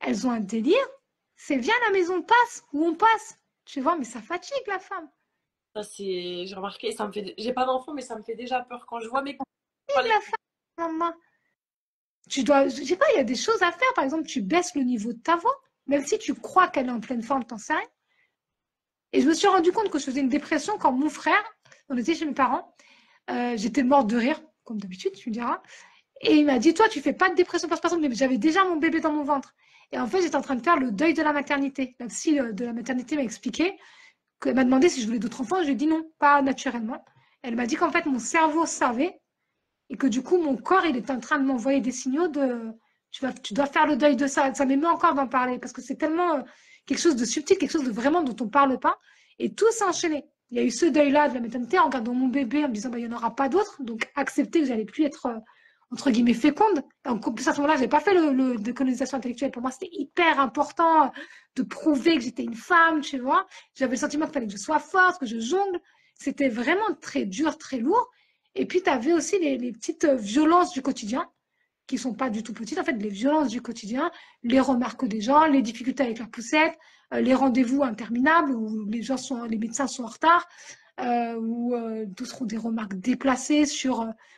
elles ont un délire. C'est viens à la maison, passe, où on passe. Tu vois, mais ça fatigue la femme. Ça, c'est. J'ai remarqué, ça me fait. J'ai pas d'enfant, mais ça me fait déjà peur quand je vois mes Fatigue collègues. la femme, maman. Je sais pas, il y a des choses à faire. Par exemple, tu baisses le niveau de ta voix, même si tu crois qu'elle est en pleine forme, t'en sais rien. Et je me suis rendu compte que je faisais une dépression quand mon frère, on était chez mes parents, j'étais morte de rire, comme d'habitude, tu me diras. Et il m'a dit, toi, tu fais pas de dépression postpartum, mais j'avais déjà mon bébé dans mon ventre. Et en fait, j'étais en train de faire le deuil de la maternité. La psy de la maternité m'a expliqué qu'elle m'a demandé si je voulais d'autres enfants. Je lui ai dit non, pas naturellement. Elle m'a dit qu'en fait, mon cerveau savait et que du coup, mon corps, il est en train de m'envoyer des signaux de tu dois faire le deuil de ça. Ça m'émeut encore d'en parler parce que c'est tellement quelque chose de subtil, quelque chose de vraiment dont on ne parle pas. Et tout s'est enchaîné. il y a eu ce deuil-là de la maternité en regardant mon bébé, en me disant, bah, il n'y en aura pas d'autres. Donc, accepter que j'allais plus être, entre guillemets, féconde. Donc, en plus, à ce moment-là, je n'avais pas fait le décolonisation intellectuelle. Pour moi, c'était hyper important de prouver que j'étais une femme, tu vois. J'avais le sentiment qu'il fallait que je sois forte, que je jongle. C'était vraiment très dur, très lourd. Et puis, tu avais aussi les petites violences du quotidien, qui sont pas du tout petites. En fait, les violences du quotidien, les remarques des gens, les difficultés avec la poussette, les rendez-vous interminables où les médecins sont en retard, ou d'autres ont des remarques déplacées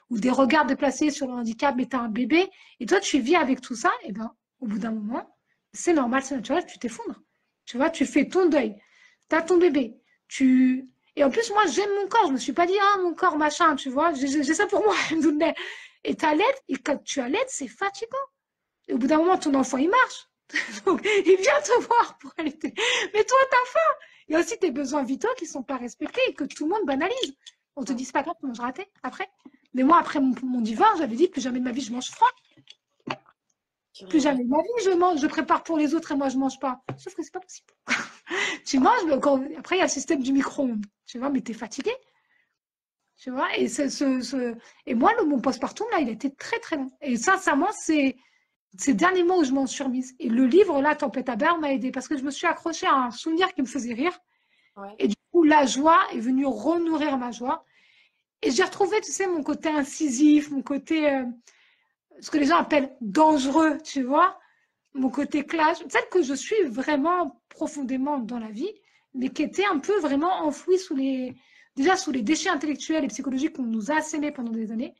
ou des regards déplacés sur le handicap, mais tu as un bébé, et toi, tu vis avec tout ça, et ben, au bout d'un moment, c'est normal, c'est naturel, tu t'effondres. Tu vois, tu fais ton deuil. Tu as ton bébé. Et en plus, moi, j'aime mon corps. Je me suis pas dit, ah, mon corps, machin, tu vois, j'ai ça pour moi. Et t'allaites, et quand tu allaites, c'est fatigant. Et au bout d'un moment, ton enfant, il marche. Donc, il vient te voir pour allaiter. Mais toi, t'as faim. Il y a aussi tes besoins vitaux qui ne sont pas respectés et que tout le monde banalise. On te dit, c'est pas grave, tu manges raté après. Mais moi, après mon divorce, j'avais dit, plus jamais de ma vie, je mange froid. Plus jamais de ma vie, je prépare pour les autres et moi, je mange pas. Sauf que c'est pas possible. Tu manges, mais après, il y a le système du micro-ondes. Tu vois, mais t'es fatigué. Tu vois, et moi, mon postpartum, là, il a été très, très long. Et sincèrement, c'est ces derniers mots où je m'en suis remise. Et le livre, là, Tempête à Berre, m'a aidé parce que je me suis accrochée à un souvenir qui me faisait rire. Ouais. Et du coup, la joie est venue renourrir ma joie. Et j'ai retrouvé, tu sais, mon côté incisif, mon côté, ce que les gens appellent dangereux, tu vois, mon côté clash, celle que je suis vraiment profondément dans la vie, mais qui était un peu vraiment enfouie déjà sous les déchets intellectuels et psychologiques qu'on nous a assénés pendant des années.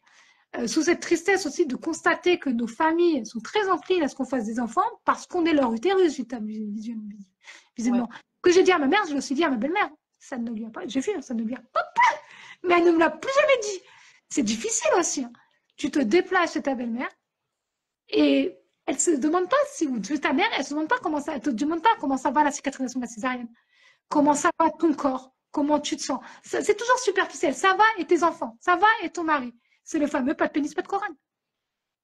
Sous cette tristesse aussi de constater que nos familles sont très enclines à ce qu'on fasse des enfants parce qu'on est leur utérus, visuellement. Ouais. Que j'ai dit à ma mère, je l'ai aussi dit à ma belle-mère. Ça ne lui a pas, j'ai vu, ça ne lui a pas plu, mais elle ne me l'a plus jamais dit. C'est difficile aussi. Hein. Tu te déplaces chez ta belle-mère et elle se demande pas si, ou ta mère, elle se demande pas elle te demande pas comment ça va la cicatrisation de la césarienne, comment ça va ton corps, comment tu te sens. C'est toujours superficiel. Ça va et tes enfants, ça va et ton mari. C'est le fameux pas de pénis, pas de couronne.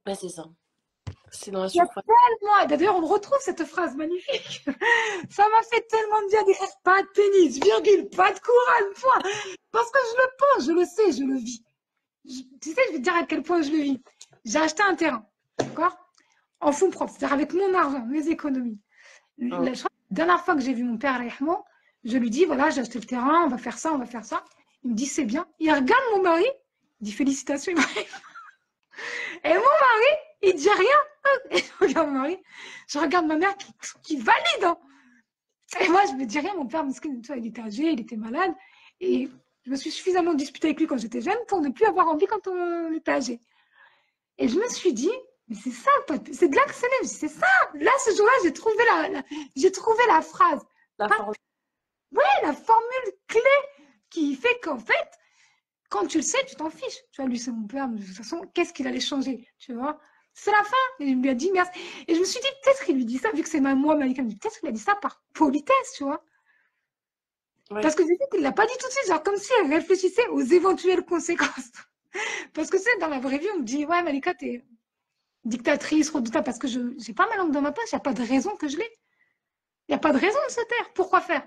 Ouais, c'est ça. C'est dans la Il y a surface. tellement, d'ailleurs, on retrouve cette phrase magnifique. Ça m'a fait tellement de bien d'écrire pas de pénis, virgule, pas de couronne, point. Parce que je le pense, je le sais, je le vis. Tu sais, je vais te dire à quel point je le vis. J'ai acheté un terrain, d'accord? En fonds propres, c'est-à-dire avec mon argent, mes économies. La dernière fois que j'ai vu mon père, Rahman, je lui dis, voilà, j'ai acheté le terrain, on va faire ça, on va faire ça. Il me dit, c'est bien. Il regarde mon mari, il dit, félicitations, Ibrahim. Et mon mari, il dit rien. Et je regarde mon mari, je regarde ma mère qui valide. Hein. Et moi, je me dis rien, mon père, il était âgé, il était malade. Et je me suis suffisamment disputée avec lui quand j'étais jeune pour ne plus avoir envie quand on était âgé. Et je me suis dit, mais c'est ça, c'est de là que c'est né. C'est ça. Là, ce jour-là, j'ai trouvé la phrase. La formule. Ouais, la formule clé qui fait qu'en fait, quand tu le sais, tu t'en fiches. Tu vois, lui, c'est mon père, mais de toute façon, qu'est-ce qu'il allait changer, tu vois? C'est la fin. Et il lui a dit merci. Et je me suis dit, peut-être qu'il lui dit ça, vu que c'est moi, Malika, peut-être qu'il a dit ça par politesse, tu vois? Ouais. Parce que j'ai dit qu'il ne l'a pas dit tout de suite, genre comme si elle réfléchissait aux éventuelles conséquences. Parce que c'est dans la vraie vie, on me dit, ouais, Malika, t'es dictatrice, redoutable, parce que je n'ai pas ma langue dans ma poche, il n'y a pas de raison que je l'ai. Il n'y a pas de raison de se taire. Pourquoi faire?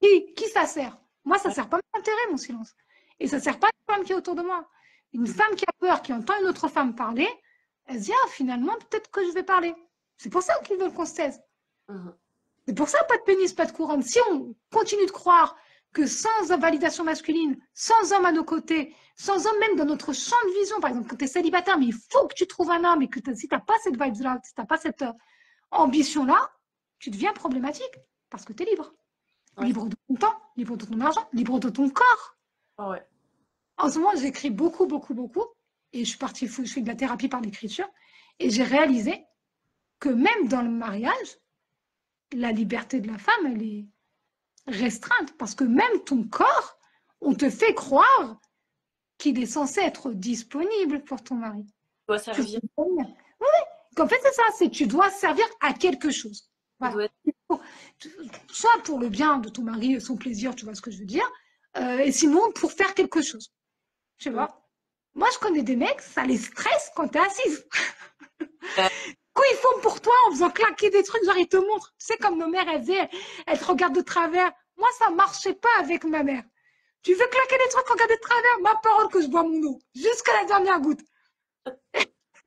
Qui ça sert? Moi, ça ne sert pas à mon intérêt, mon silence. Et ça ne sert pas à la femme qui est autour de moi. Une femme qui a peur, qui entend une autre femme parler, elle se dit, ah, finalement, peut-être que je vais parler. C'est pour ça qu'ils veulent qu'on se taise. C'est pour ça, pas de pénis, pas de couronne. Si on continue de croire que sans validation masculine, sans homme à nos côtés, sans homme même dans notre champ de vision, par exemple, quand tu es célibataire, mais il faut que tu trouves un homme et que si tu n'as pas cette vibe-là, si tu n'as pas cette ambition-là, tu deviens problématique parce que tu es libre. Ouais. Libre de ton temps, libre de ton argent, libre de ton corps. Ouais. En ce moment, j'écris beaucoup, beaucoup, beaucoup. Et je fais de la thérapie par l'écriture. Et j'ai réalisé que même dans le mariage, la liberté de la femme, elle est restreinte. Parce que même ton corps, on te fait croire qu'il est censé être disponible pour ton mari. Il doit servir. Oui, qu'en fait, c'est ça, c'est tu dois servir à quelque chose. Voilà. Soit pour le bien de ton mari, son plaisir, tu vois ce que je veux dire, et sinon pour faire quelque chose. Tu vois. Moi, je connais des mecs, ça les stresse quand t'es assise. Quoi ils font pour toi en faisant claquer des trucs, genre ils te montrent. Tu sais, comme nos mères, elles te regardent de travers. Moi, ça marchait pas avec ma mère. Tu veux claquer des trucs, regarder de travers, ma parole que je bois mon eau, jusqu'à la dernière goutte.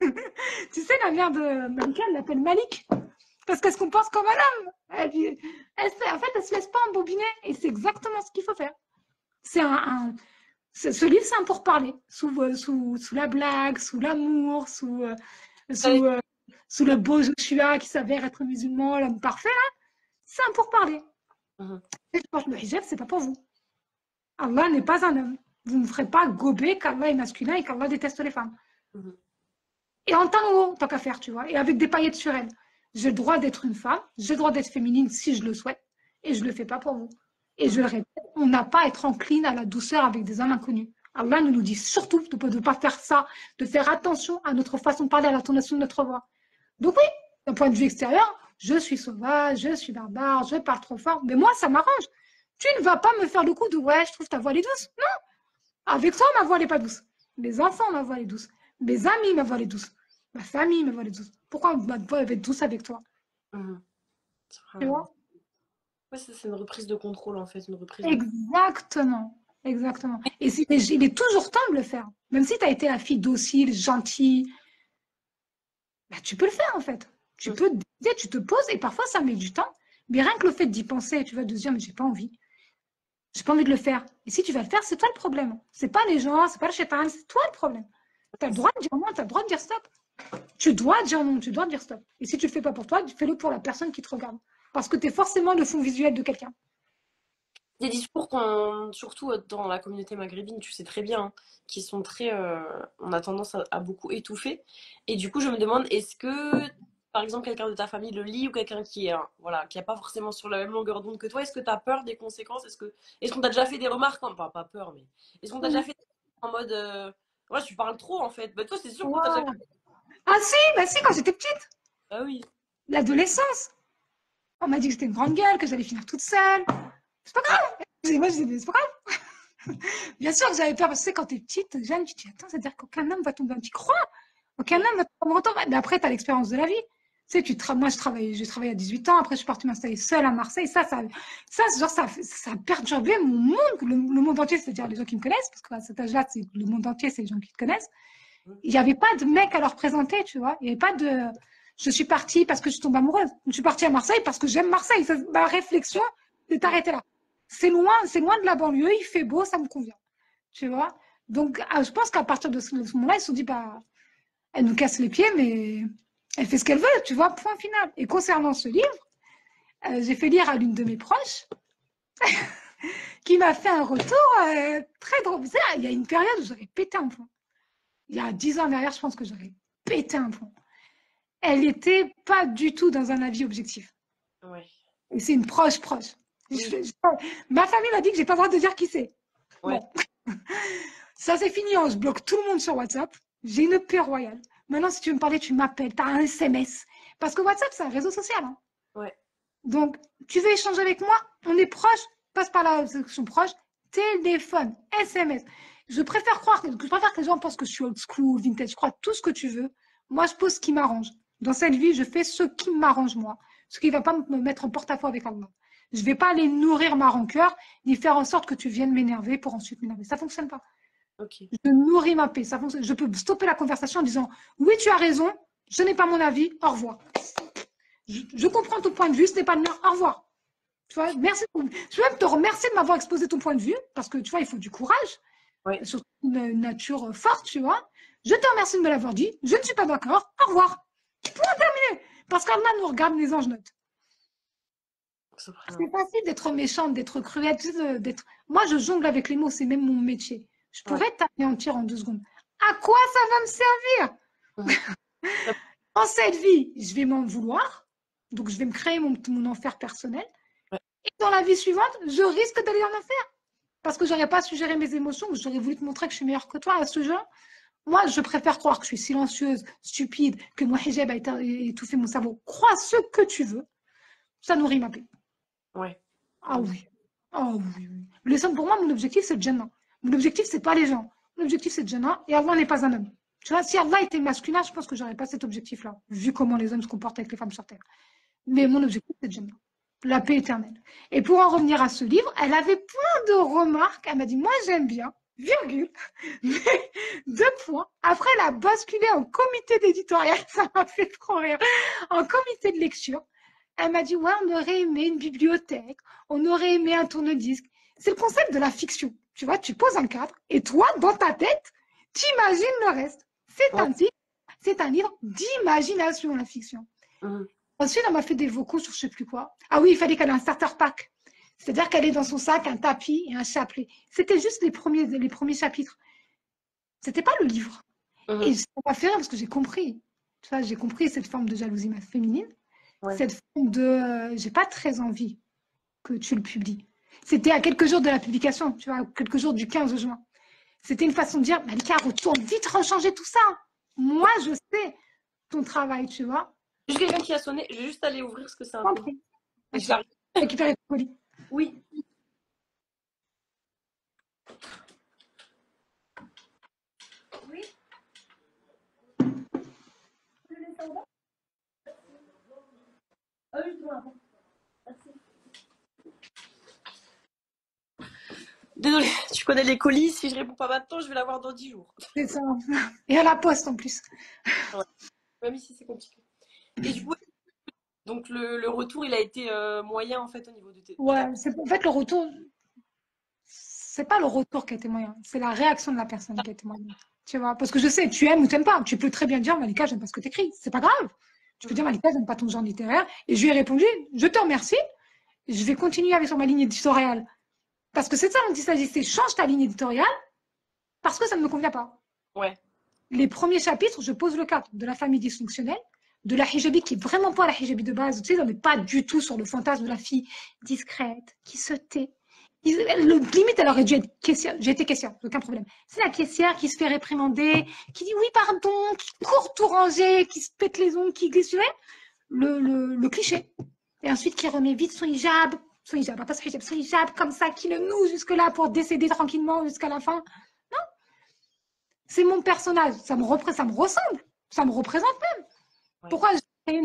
Tu sais, la mère de Malika, elle l'appelle Malik, parce qu'elle se comporte comme un homme. En fait, elle se laisse pas embobiner, et c'est exactement ce qu'il faut faire. Ce livre, c'est un pourparler, sous la blague, sous l'amour, sous, euh, sous le beau Joshua qui s'avère être musulman, l'homme parfait, là. C'est un pourparler. Et je pense que le hijab, c'est pas pour vous. Allah n'est pas un homme. Vous ne ferez pas gober qu'Allah est masculin et qu'Allah déteste les femmes. Et en tant qu'à faire, tu vois, et avec des paillettes sur elle. J'ai le droit d'être une femme, j'ai le droit d'être féminine si je le souhaite, et je ne le fais pas pour vous. Et je le répète, on n'a pas à être encline à la douceur avec des hommes inconnus. Allah nous dit surtout de ne pas faire ça, de faire attention à notre façon de parler, à l'intonation de notre voix. Donc oui, d'un point de vue extérieur, je suis sauvage, je suis barbare, je parle trop fort, mais moi, ça m'arrange. Tu ne vas pas me faire le coup de « ouais, je trouve ta voix elle est douce ». Non, avec toi, ma voix n'est pas douce. Mes enfants, ma voix est douce. Mes amis, ma voix est douce. Ma famille, ma voix est douce. Pourquoi ma voix va être douce avec toi? Tu vois? Ouais, c'est une reprise de contrôle en fait, une reprise Exactement. Exactement. Et il est toujours temps de le faire. Même si tu as été la fille docile, gentille, bah, tu peux le faire en fait. Tu peux te décider, tu te poses et parfois ça met du temps. Mais rien que le fait d'y penser, tu vas te dire, mais j'ai pas envie. J'ai pas envie de le faire. Et si tu vas le faire, c'est toi le problème. C'est pas les gens, c'est pas le shaitan, c'est toi le problème. Tu as le droit de dire non, tu as le droit de dire stop. Tu dois dire non, tu dois dire stop. Et si tu le fais pas pour toi, fais-le pour la personne qui te regarde. Parce que tu es forcément le fond visuel de quelqu'un. des discours surtout dans la communauté maghrébine, tu sais très bien, hein, qui sont très, on a tendance à beaucoup étouffer. Et du coup, je me demande, est-ce que, par exemple, quelqu'un de ta famille le lit ou quelqu'un qui est, voilà, qui a pas forcément sur la même longueur d'onde que toi, est-ce que tu as peur des conséquences? Est-ce qu'on t'a déjà fait des remarques, enfin, pas peur, mais est-ce qu'on t'a déjà fait des remarques en mode, ouais, tu parles trop en fait. Bah, toi, c'est sûr qu'on t'a déjà Wow. fait. Ah si, bah si, quand j'étais petite, Ah oui. l'adolescence. On m'a dit que j'étais une grande gueule, que j'allais finir toute seule. C'est pas grave. Et moi, je disais, c'est pas grave. Bien sûr que j'avais peur, parce que tu sais, quand t'es petite, jeune, tu te dis, attends, c'est-à-dire qu'aucun homme va tomber, tu crois? Aucun homme va tomber en retour. Mais après, tu as l'expérience de la vie. Tu sais, moi, j'ai travaillé à 18 ans, après, je suis partie m'installer seule à Marseille. Ça a perturbé mon monde, le monde entier, c'est-à-dire les gens qui me connaissent, parce qu'à cet âge-là, c'est le monde entier, c'est les gens qui te connaissent. Il n'y avait pas de mec à leur présenter, tu vois. Il n'y avait pas de, je suis partie parce que je tombe amoureuse. Je suis partie à Marseille parce que j'aime Marseille. Ma réflexion est arrêtée là. C'est loin de la banlieue, il fait beau, ça me convient. Tu vois. Donc, je pense qu'à partir de ce moment-là, ils se sont dit, bah, elle nous casse les pieds, mais elle fait ce qu'elle veut, tu vois, point final. Et concernant ce livre, j'ai fait lire à l'une de mes proches qui m'a fait un retour très drôle. Vous savez, il y a une période où j'aurais pété un plomb. Il y a 10 ans derrière, je pense que j'aurais pété un plomb. Elle n'était pas du tout dans un avis objectif. Ouais. Et c'est une proche. Oui. Ma famille m'a dit que j'ai pas le droit de dire qui c'est. Ouais. Bon. Ça, c'est fini. Je bloque tout le monde sur WhatsApp. J'ai une paix royale. Maintenant, si tu veux me parler, tu m'appelles. Tu as un SMS. Parce que WhatsApp, c'est un réseau social. Hein. Ouais. Donc, tu veux échanger avec moi? On est proche. Passe par la section proche. Téléphone, SMS. Je préfère que les gens pensent que je suis old school, vintage. Je crois tout ce que tu veux. Moi, je pose ce qui m'arrange. Dans cette vie, je fais ce qui m'arrange, moi. Ce qui ne va pas me mettre en porte-à-faux avec Allah. Je ne vais pas aller nourrir ma rancœur, ni faire en sorte que tu viennes m'énerver pour ensuite m'énerver. Ça ne fonctionne pas. Ok. Je nourris ma paix. Ça fonctionne. Je peux stopper la conversation en disant oui, tu as raison, je n'ai pas mon avis, au revoir. Je comprends ton point de vue, ce n'est pas le mien, au revoir. Tu vois, merci. Je veux même te remercier de m'avoir exposé ton point de vue, parce que tu vois, il faut du courage, Ouais. surtout une nature forte, tu vois. Je te remercie de me l'avoir dit, je ne suis pas d'accord, au revoir. Point terminé. Parce qu'Allah nous regarde, les anges notent. C'est facile d'être méchante, d'être cruelle, d'être. Moi, je jongle avec les mots, c'est même mon métier. Je pourrais t'anéantir en 2 secondes. À quoi ça va me servir? En cette vie, je vais m'en vouloir, donc je vais me créer mon enfer personnel. Ouais. Et dans la vie suivante, je risque d'aller en enfer. Parce que j'aurais pas su gérer mes émotions, que j'aurais voulu te montrer que je suis meilleure que toi à ce jeu. Moi, je préfère croire que je suis silencieuse, stupide, que mon hijab a étouffé mon cerveau. Crois ce que tu veux. Ça nourrit ma paix. Ouais. Ah oui. Ah oui, oui. Pour moi, mon objectif, c'est le Jannah. Mon objectif, c'est pas les gens. Mon objectif, c'est le Jannah. Et Allah n'est pas un homme. Tu vois, si Allah était masculin, je pense que j'aurais pas cet objectif-là, vu comment les hommes se comportent avec les femmes sur Terre. Mais mon objectif, c'est le Jannah. La paix éternelle. Et pour en revenir à ce livre, elle avait plein de remarques. Elle m'a dit, moi j'aime bien, virgule, mais 2 points. Après, elle a basculé en comité d'éditorial, ça m'a fait trop rire, en comité de lecture. Elle m'a dit, ouais, on aurait aimé une bibliothèque, on aurait aimé un tourne-disque. C'est le concept de la fiction. Tu vois, tu poses un cadre et toi, dans ta tête, t'imagines le reste. C'est Ouais. un titre, c'est un livre d'imagination, la fiction. Mhm. Ensuite, on m'a fait des vocaux sur je sais plus quoi. Ah oui, il fallait qu'elle ait un starter pack. C'est-à-dire qu'elle ait dans son sac un tapis et un chapelet. C'était juste les premiers chapitres. C'était pas le livre. Mhm. Et ça m'a fait rire parce que j'ai compris. Tu vois, j'ai compris cette forme de jalousie féminine. Ouais. Cette forme de j'ai pas très envie que tu le publies. C'était à quelques jours de la publication, tu vois, quelques jours du 15 juin. C'était une façon de dire, Malika, retourne vite rechanger tout ça. Moi, je sais ton travail, tu vois. Juste quelqu'un qui a sonné, je vais juste aller ouvrir ce que c'est un colis. Compris. Et Ok. j'arrive. Récupérer ton colis. Oui. Oui. Ah oui, je dois. Merci. Désolée, tu connais les colis, si je réponds pas maintenant, je vais l'avoir dans 10 jours. C'est ça. Et à la poste en plus. Ouais. Même ici, c'est compliqué. Et du coup, donc le retour, il a été moyen en fait au niveau de Ouais, ta... en fait, le retour, c'est pas le retour qui a été moyen, c'est la réaction de la personne qui a été moyenne. Tu vois, parce que je sais, tu aimes ou t'aimes pas. Tu peux très bien dire, Malika, j'aime pas ce que t'écris. C'est pas grave. Tu peux dire, Malika, j'aime pas ton genre littéraire. Et je lui ai répondu, je te remercie. Je vais continuer avec sur ma ligne éditoriale. Parce que c'est ça dont il s'agit, c'est change ta ligne éditoriale parce que ça ne me convient pas. Ouais. Les premiers chapitres, je pose le cadre de la famille dysfonctionnelle, de la hijabi qui est vraiment pas la hijabi de base. Tu sais, on n'est pas du tout sur le fantasme de la fille discrète, qui se tait. Limite, elle aurait dû être caissière. J'ai été caissière, aucun problème. C'est la caissière qui se fait réprimander, qui dit oui, pardon, qui court tout ranger, qui se pète les ongles, qui glisse le cliché. Et ensuite, qui remet vite son hijab, pas son hijab comme ça, qui le noue jusque-là pour décéder tranquillement jusqu'à la fin. C'est mon personnage, ça me ressemble, ça me représente même. Ouais. Pourquoi je crée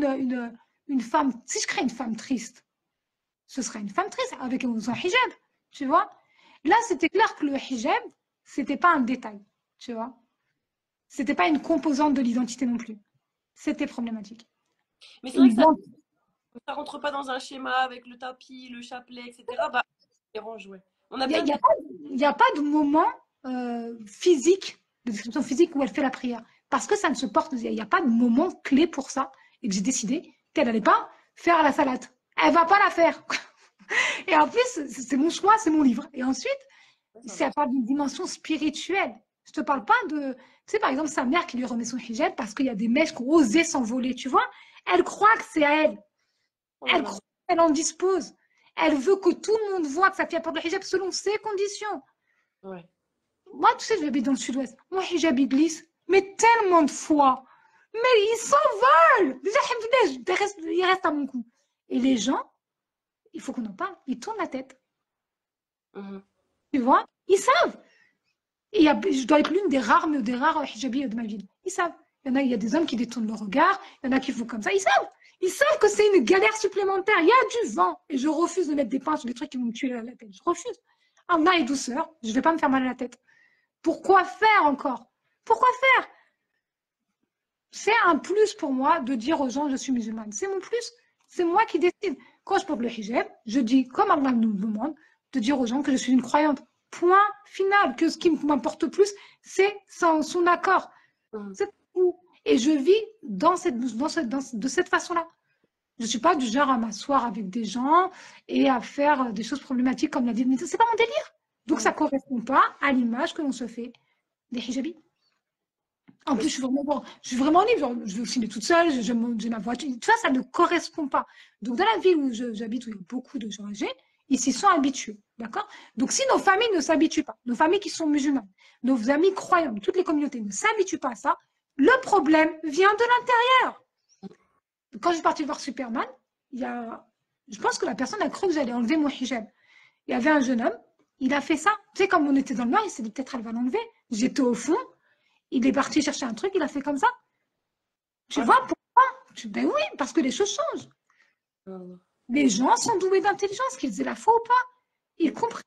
une femme, si je crée une femme triste, ce serait une femme triste avec son hijab, tu vois. Là, c'était clair que le hijab, c'était pas un détail, tu vois. C'était pas une composante de l'identité non plus. C'était problématique. Mais c'est Et vrai que donc, ça rentre pas dans un schéma avec le tapis, le chapelet, etc. Bah, ça dérange, ouais. On a il bien dit. n'y a, pas de moment physique, de description physique où elle fait la prière. Parce que ça ne se porte, il n'y a pas de moment clé pour ça. Et que j'ai décidé qu'elle n'allait pas faire la salade. Elle va pas la faire. Et en plus, c'est mon choix, c'est mon livre. Et ensuite, c'est à part d'une dimension spirituelle. Je te parle pas de, tu sais, par exemple, sa mère qui lui remet son hijab parce qu'il y a des mèches qui ont osé s'envoler, tu vois. Elle croit que c'est à elle. Elle croit qu'elle en dispose. Elle veut que tout le monde voit que sa fille porte le hijab selon ses conditions. Ouais. Moi, tu sais, j'habite dans le sud-ouest. Mon hijab, il glisse. Mais tellement de fois. Mais il s'envole. Déjà, il reste à mon cou. Et les gens, il faut qu'on en parle, ils tournent la tête. Tu vois, ils savent. Et je dois être l'une des rares hijabis de ma ville. Ils savent. Il y a des hommes qui détournent le regard, il y en a qui font comme ça. Ils savent. Ils savent que c'est une galère supplémentaire. Il y a du vent. Et je refuse de mettre des pains sur des trucs qui vont me tuer la tête. Je refuse. Allah et douceur. Je ne vais pas me faire mal à la tête. Pourquoi faire encore? Pourquoi faire? C'est un plus pour moi de dire aux gens je suis musulmane. C'est mon plus. C'est moi qui décide. Quand je porte le hijab, je dis, comme Allah nous demande, de dire aux gens que je suis une croyante. Point final. Que ce qui m'importe plus, c'est son accord. C'est tout. Et je vis de cette façon-là. Je ne suis pas du genre à m'asseoir avec des gens et à faire des choses problématiques comme la divinité. Ce n'est pas mon délire. Donc ça ne correspond pas à l'image que l'on se fait des hijabis. En plus, je suis vraiment libre. Genre, je vais au ciné toute seule, j'ai ma voiture. Tu vois, ça ne correspond pas. Donc, dans la ville où j'habite, où il y a beaucoup de gens âgés, ils s'y sont habitués. D'accord? Donc, si nos familles ne s'habituent pas, nos familles qui sont musulmanes, nos amis croyants, toutes les communautés ne s'habituent pas à ça, le problème vient de l'intérieur. Quand je suis partie voir Superman, je pense que la personne a cru que j'allais enlever mon hijab. Il y avait un jeune homme, il a fait ça. Tu sais, comme on était dans le noir, il s'est dit peut-être elle va l'enlever. J'étais au fond. Il est parti chercher un truc, il a fait comme ça. Tu vois pourquoi? Ben oui, parce que les choses changent. Les gens sont doués d'intelligence, qu'ils aient la foi ou pas. Ils comprennent.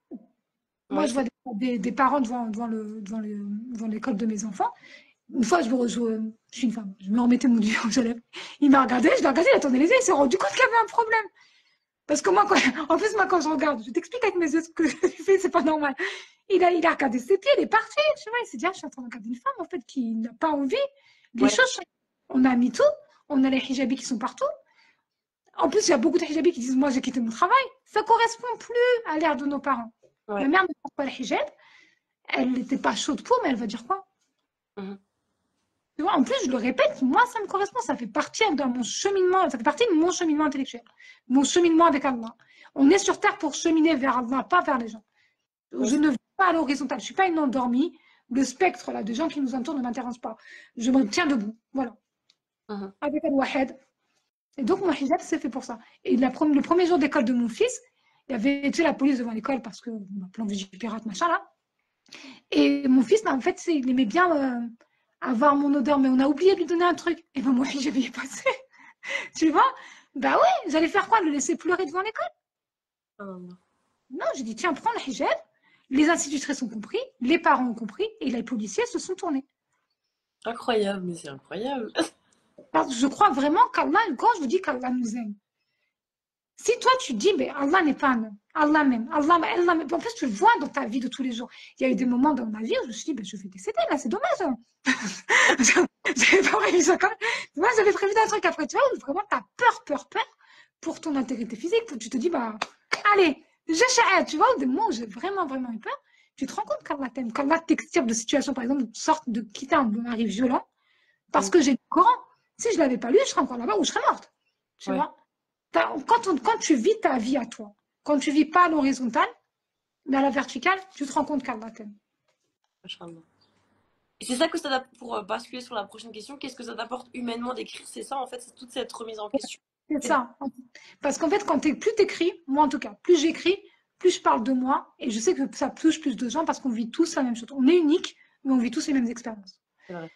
Moi, Ouais, je vois des parents devant l'école de mes enfants. Une fois, je suis une femme, je me remettais mon dieu aux élèves. Il m'a regardé, je l'ai regardé, il a tourné les yeux, il s'est rendu compte qu'il y avait un problème. Parce que moi, en plus, moi, quand je regarde, je t'explique avec mes yeux ce que je fais, c'est pas normal. Il a regardé ses pieds, il est parti. Tu vois, il s'est dit, ah, je suis en train de regarder une femme, en fait, qui n'a pas envie. Les ouais, choses sont... On a mis tout, on a les hijabis qui sont partout. En plus, il y a beaucoup de hijabis qui disent, moi, j'ai quitté mon travail. Ça correspond plus à l'ère de nos parents. Ma ouais. mère ne porte pas le hijab. Elle n'était pas chaude pour, mais elle va dire quoi? Mhm. Tu vois, en plus, je le répète, moi, ça me correspond, ça fait partie de mon cheminement, ça fait partie de mon cheminement intellectuel, mon cheminement avec Allah. On est sur Terre pour cheminer vers Allah, pas vers les gens. Ouais, Je ne vais pas à l'horizontale, je ne suis pas une endormie. Le spectre là, de gens qui nous entourent ne m'intéresse pas. Je me tiens debout, voilà, mhm. avec Al-Wahed. Et donc, mon hijab, c'est fait pour ça. Et le premier jour d'école de mon fils, il y avait la police devant l'école parce que plan Vigipirate, machin là. Et mon fils, en fait, il aimait bien avoir mon odeur, mais on a oublié de lui donner un truc. Et ben moi, j'avais y passé. Tu vois? Bah oui, j'allais faire quoi? Le laisser pleurer devant l'école? Ah, non. Non, j'ai dit, tiens, prends le hijab. Les institutrices ont compris, les parents ont compris, et les policiers se sont tournés. Incroyable, mais c'est incroyable. Parce que je crois vraiment qu'Allah, quand je vous dis qu'Allah nous aime, si toi tu dis, mais Allah n'est pas un homme, Allah même, Allah même, en plus tu le vois dans ta vie de tous les jours. Il y a eu des moments dans ma vie où je me suis dit, ben, je vais décéder là, c'est dommage. Hein. J'avais pas prévu ça quand même. Moi, j'avais prévu un truc après, tu vois, où vraiment tu as peur pour ton intégrité physique. Tu te dis, bah, allez, tu vois, des moments où j'ai vraiment, vraiment eu peur. Tu te rends compte qu'Allah t'aime, qu'Allah t'extirpe de situations, par exemple, de sorte de quitter un mari violent, parce Mhm. que j'ai le Coran. Si je l'avais pas lu, je serais encore là-bas ou je serais morte. Tu Ouais, vois? Quand tu vis ta vie à toi, quand tu vis pas à l'horizontale, mais à la verticale, tu te rends compte qu'Allah t'aime. machallah. Et c'est ça que ça t'apporte, pour basculer sur la prochaine question, qu'est-ce que ça t'apporte humainement d'écrire? C'est ça, en fait, c'est toute cette remise en question. C'est ça. Parce qu'en fait, plus t'écris, moi en tout cas, plus j'écris, plus je parle de moi, et je sais que ça touche plus de gens parce qu'on vit tous la même chose. On est unique, mais on vit tous les mêmes expériences. C'est vrai.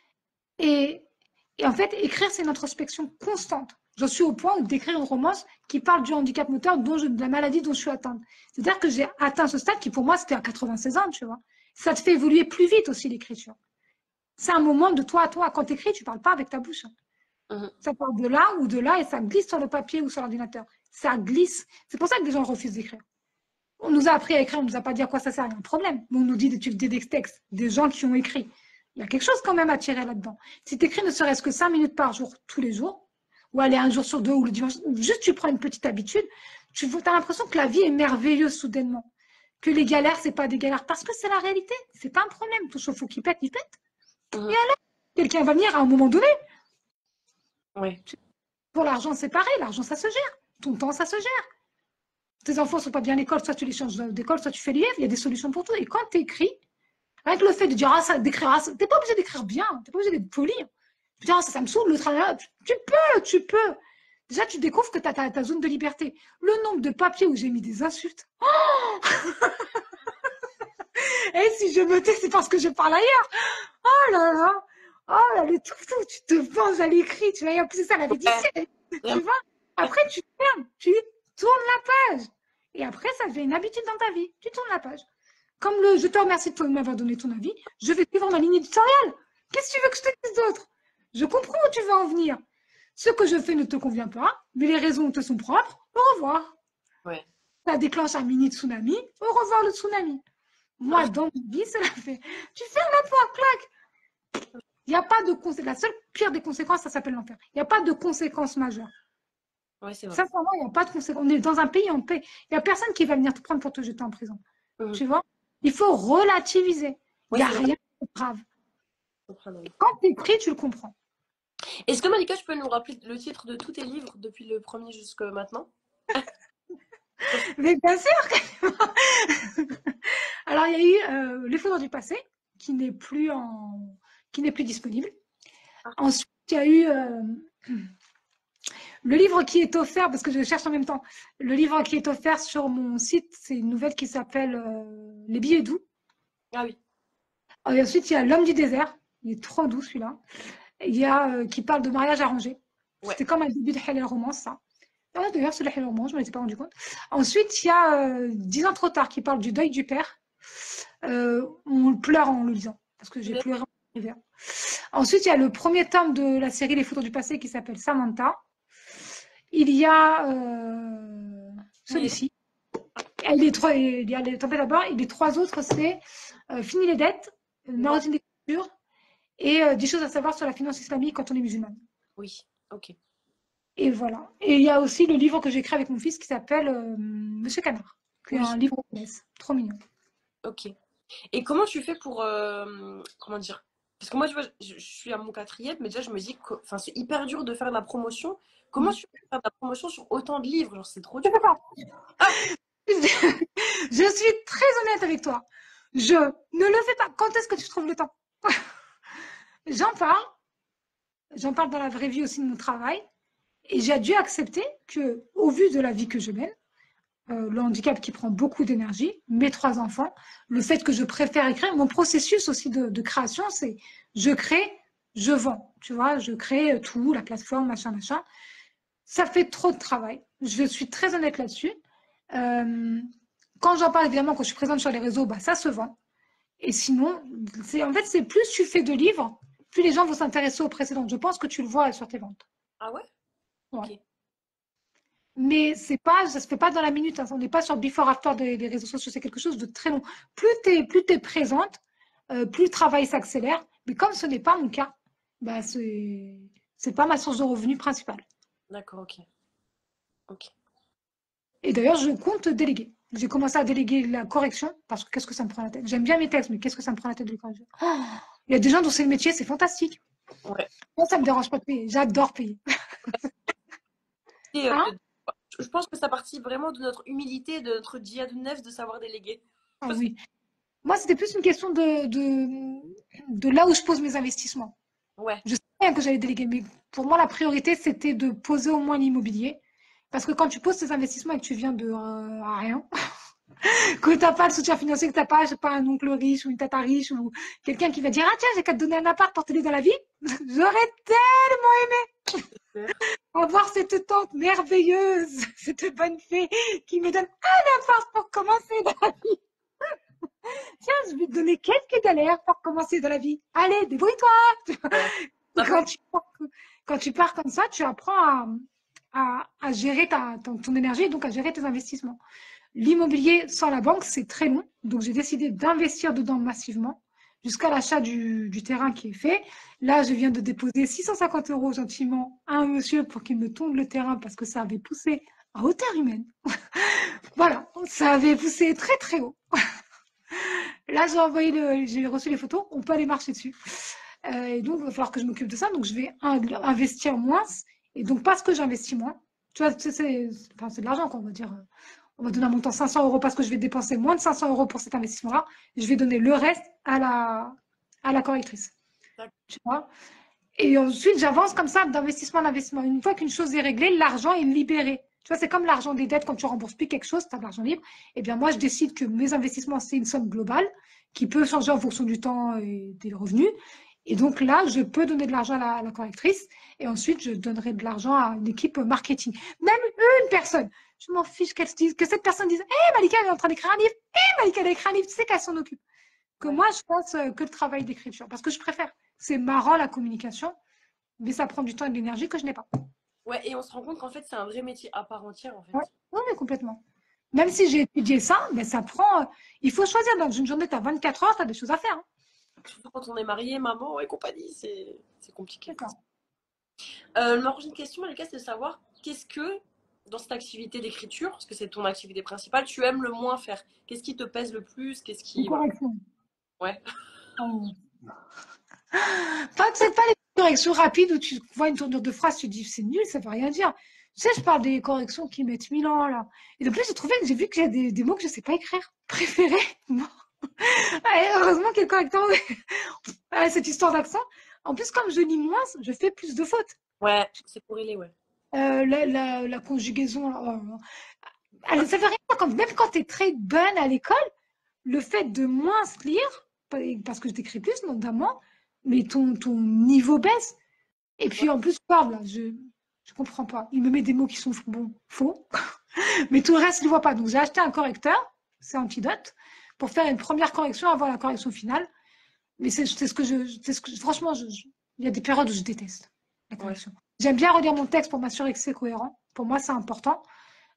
Et, et en fait, écrire, c'est une introspection constante. Je suis au point d'écrire une romance qui parle du handicap moteur, de la maladie dont je suis atteinte. C'est-à-dire que j'ai atteint ce stade qui, pour moi, c'était à 96 ans, tu vois. Ça te fait évoluer plus vite aussi, l'écriture. C'est un moment de toi à toi. Quand tu écris, tu ne parles pas avec ta bouche. Mhm. Ça part de là ou de là et ça glisse sur le papier ou sur l'ordinateur. Ça glisse. C'est pour ça que les gens refusent d'écrire. On nous a appris à écrire, on ne nous a pas dit à quoi ça sert, il y a un problème. Mais on nous dit d'étudier des textes, des gens qui ont écrit. Il y a quelque chose quand même à tirer là-dedans. Si tu écris ne serait-ce que 5 minutes par jour, tous les jours, ou aller un jour sur deux ou le dimanche, juste tu prends une petite habitude, tu as l'impression que la vie est merveilleuse soudainement. Que les galères, c'est pas des galères. Parce que c'est la réalité. C'est pas un problème. Ton chauffe-eau qui pète, il pète. Et Mhm. alors, quelqu'un va venir à un moment donné. Ouais. Pour l'argent, c'est pareil. L'argent, ça se gère. Ton temps, ça se gère. Tes enfants sont pas bien à l'école, soit tu les changes d'école, soit tu fais l'IF. Il y a des solutions pour tout. Et quand tu écris, avec le fait de dire, ah, ça, d'écrire, ah, t'es pas obligé d'écrire bien. T'es pas obligé d'être poli. Tu dis, ah, ça me saoule le travail. Tu peux. Déjà, tu découvres que tu as ta zone de liberté. Le nombre de papiers où j'ai mis des insultes. Oh. Et si je me tais, c'est parce que je parle ailleurs. Oh là là. Oh là, le tout, tu te venges à l'écrit. Tu vois, en plus, c'est ça la vie d'ici. Tu vois. Après, tu fermes. Tu tournes la page. Et après, ça devient une habitude dans ta vie. Tu tournes la page. Comme je te remercie de m'avoir donné ton avis. Je vais suivre ma ligne éditoriale. Qu'est-ce que tu veux que je te dise d'autre? Je comprends où tu veux en venir. Ce que je fais ne te convient pas, mais les raisons te sont propres. Au revoir. Ouais. Ça déclenche un mini tsunami. Au revoir le tsunami. Moi, dans ma vie, cela fait. Tu fermes la porte, clac. Il n'y a pas de conséquences. La seule pire des conséquences, ça s'appelle l'enfer. Il n'y a pas de conséquences majeures. Ouais, c'est vrai. Sincèrement, il n'y a pas de conséquences. On est dans un pays en paix. Il n'y a personne qui va venir te prendre pour te jeter en prison. Mhm. Tu vois? Il faut relativiser. Il Ouais, n'y a c'est vrai. rien de grave. Subhanallah. Quand tu écris, tu le comprends. Est-ce que Malika, tu peux nous rappeler le titre de tous tes livres depuis le premier jusqu'à maintenant? Mais bien sûr. Alors, il y a eu Les Foudres du passé, qui n'est plus disponible. Ah, Ensuite, il y a eu le livre qui est offert, parce que je cherche en même temps, le livre qui est offert sur mon site, c'est une nouvelle qui s'appelle Les billets doux. ah oui. Et ensuite, il y a L'homme du désert. Il est trop doux celui-là. Il y a qui parle de mariage arrangé. Ouais. C'était comme un début de Halal Romance, ça. Ah, d'ailleurs, c'est la moment, je ne m'en étais pas rendu compte. Ensuite, il y a 10 ans trop tard qui parle du deuil du père. On pleure en le lisant parce que j'ai Ok. pleuré en hiver. Ensuite, il y a le premier tome de la série Les photos du passé qui s'appelle Samantha. Il y a Mais celui-ci. Et il y a les tempêtes d'abord. Et les trois autres, c'est Fini les dettes, ma ouais, routine d'écriture et 10 choses à savoir sur la finance islamique quand on est musulman. oui, ok. Et voilà. Et il y a aussi le livre que j'ai écrit avec mon fils qui s'appelle Monsieur Canard, qui est Oui, un livre jeunesse. Trop mignon. ok. Et comment tu fais pour, comment dire? Parce que moi, tu vois, je suis à mon quatrième, mais déjà, je me dis que, enfin, c'est hyper dur de faire de la promotion. Comment tu fais pour faire de la promotion sur autant de livres? Genre, c'est trop Je dur. sais pas. Ah, Je suis très honnête avec toi. Je ne le fais pas. Quand est-ce que tu trouves le temps? J'en parle. J'en parle dans la vraie vie aussi de mon travail. Et j'ai dû accepter que, au vu de la vie que je mène, le handicap qui prend beaucoup d'énergie, mes trois enfants, le fait que je préfère écrire, mon processus aussi de création, c'est je crée, je vends. Tu vois, je crée tout, la plateforme, machin, machin. Ça fait trop de travail. Je suis très honnête là-dessus. Euh, Quand j'en parle, évidemment, quand je suis présente sur les réseaux, bah, ça se vend. Et sinon, en fait, c'est plus tu fais de livres, plus les gens vont s'intéresser aux précédentes. Je pense que tu le vois sur tes ventes. ah ouais? Ouais. Ok. Mais c'est pas, ça se fait pas dans la minute. Hein. On n'est pas sur before after des réseaux sociaux. C'est quelque chose de très long. Plus t'es présente, plus le travail s'accélère. Mais comme ce n'est pas mon cas, bah c'est pas ma source de revenus principale. D'accord, ok. Ok. Et d'ailleurs, je compte déléguer. J'ai commencé à déléguer la correction parce que qu'est-ce que ça me prend la tête. J'aime bien mes textes, mais qu'est-ce que ça me prend la tête de les corriger. Oh, il y a des gens dont c'est le métier, c'est fantastique. Ouais. Moi, ça me dérange pas de payer. J'adore payer. Et, Hein? je pense que ça partit vraiment de notre humilité, de notre djihad nef de savoir déléguer. Ah Parce que, oui. Moi, c'était plus une question de là où je pose mes investissements. ouais, Je sais bien que j'allais déléguer, mais pour moi, la priorité, c'était de poser au moins l'immobilier. Parce que quand tu poses tes investissements et que tu viens de rien, que tu n'as pas le soutien financier, que tu n'as pas, je sais pas, un oncle riche ou une tata riche ou quelqu'un qui va dire, ah tiens, j'ai qu'à te donner un appart pour t'aider dans la vie, j'aurais avoir cette tante merveilleuse, cette bonne fée qui me donne un appart pour commencer dans la vie. Tiens, je vais te donner quelques galères pour commencer dans la vie. Allez, débrouille-toi. ouais. Quand N'importe tu, quand tu pars comme ça, tu apprends à gérer ton énergie et donc à gérer tes investissements. L'immobilier sans la banque, c'est très long. Donc, j'ai décidé d'investir dedans massivement jusqu'à l'achat du terrain qui est fait. Là, je viens de déposer 650 euros gentiment à un monsieur pour qu'il me tonde le terrain parce que ça avait poussé à hauteur humaine. Voilà, ça avait poussé très très haut. Là, j'ai reçu les photos, on peut aller marcher dessus. Et donc, il va falloir que je m'occupe de ça. Donc, je vais investir moins. Et donc, parce que j'investis moins, tu vois, c'est de l'argent, quoi, on va dire. On va donner un montant 500 euros parce que je vais dépenser moins de 500 euros pour cet investissement-là. Je vais donner le reste à la correctrice. D'accord. Tu vois. Et ensuite, j'avance comme ça d'investissement en investissement. Une fois qu'une chose est réglée, l'argent est libéré. Tu vois, c'est comme l'argent des dettes quand tu rembourses plus quelque chose, tu as de l'argent libre. Eh bien, moi, je décide que mes investissements, c'est une somme globale qui peut changer en fonction du temps et des revenus. Et donc là, je peux donner de l'argent à la correctrice et ensuite, je donnerai de l'argent à une équipe marketing. Même une personne. Je m'en fiche qu'elle se dise, que cette personne dise, hé, Malika, elle est en train d'écrire un livre. Hé, Malika, elle a écrit un livre. Tu sais qu'elle s'en occupe. Que Ouais. moi, je fasse que le travail d'écriture parce que je préfère. C'est marrant la communication, mais ça prend du temps et de l'énergie que je n'ai pas. Ouais, et on se rend compte qu'en fait, c'est un vrai métier à part entière, en Ouais, fait. ouais, mais complètement. Même si j'ai étudié ça, ben ça prend. Il faut choisir. Dans une journée, tu as 24 heures, tu as des choses à faire. Hein. Surtout quand on est marié, maman et compagnie, c'est compliqué. D'accord. Ma prochaine question, Malika, c'est de savoir qu'est-ce que, dans cette activité d'écriture, parce que c'est ton activité principale, tu aimes le moins faire? Qu'est-ce qui te pèse le plus? Qu'est-ce Une qui. Voilà. correction. Ouais. Oh. C'est pas les corrections rapides où tu vois une tournure de phrase, tu te dis c'est nul, ça veut rien dire. Tu sais, je parle des corrections qui mettent 1000 ans là. Et de plus, j'ai vu qu'il y a des mots que je sais pas écrire. Préféré. Bon. Ouais, heureusement qu'il y a le correcteur. Ouais, cette histoire d'accent. En plus, comme je lis moins, je fais plus de fautes. Ouais, c'est corrélé, ouais. La conjugaison, là, oh là là. Ça veut rien dire. Même quand tu es très bonne à l'école, le fait de moins se lire, parce que je t'écris plus notamment, mais ton niveau baisse. Et Ouais, puis en plus, je parle là. Je comprends pas. Il me met des mots qui sont bon, faux, mais tout le reste, il ne voit pas. Donc, j'ai acheté un correcteur, c'est Antidote, pour faire une première correction avant la correction finale. Mais c'est ce que franchement, il y a des périodes où je déteste la Ouais. correction. J'aime bien relire mon texte pour m'assurer que c'est cohérent. Pour moi, c'est important.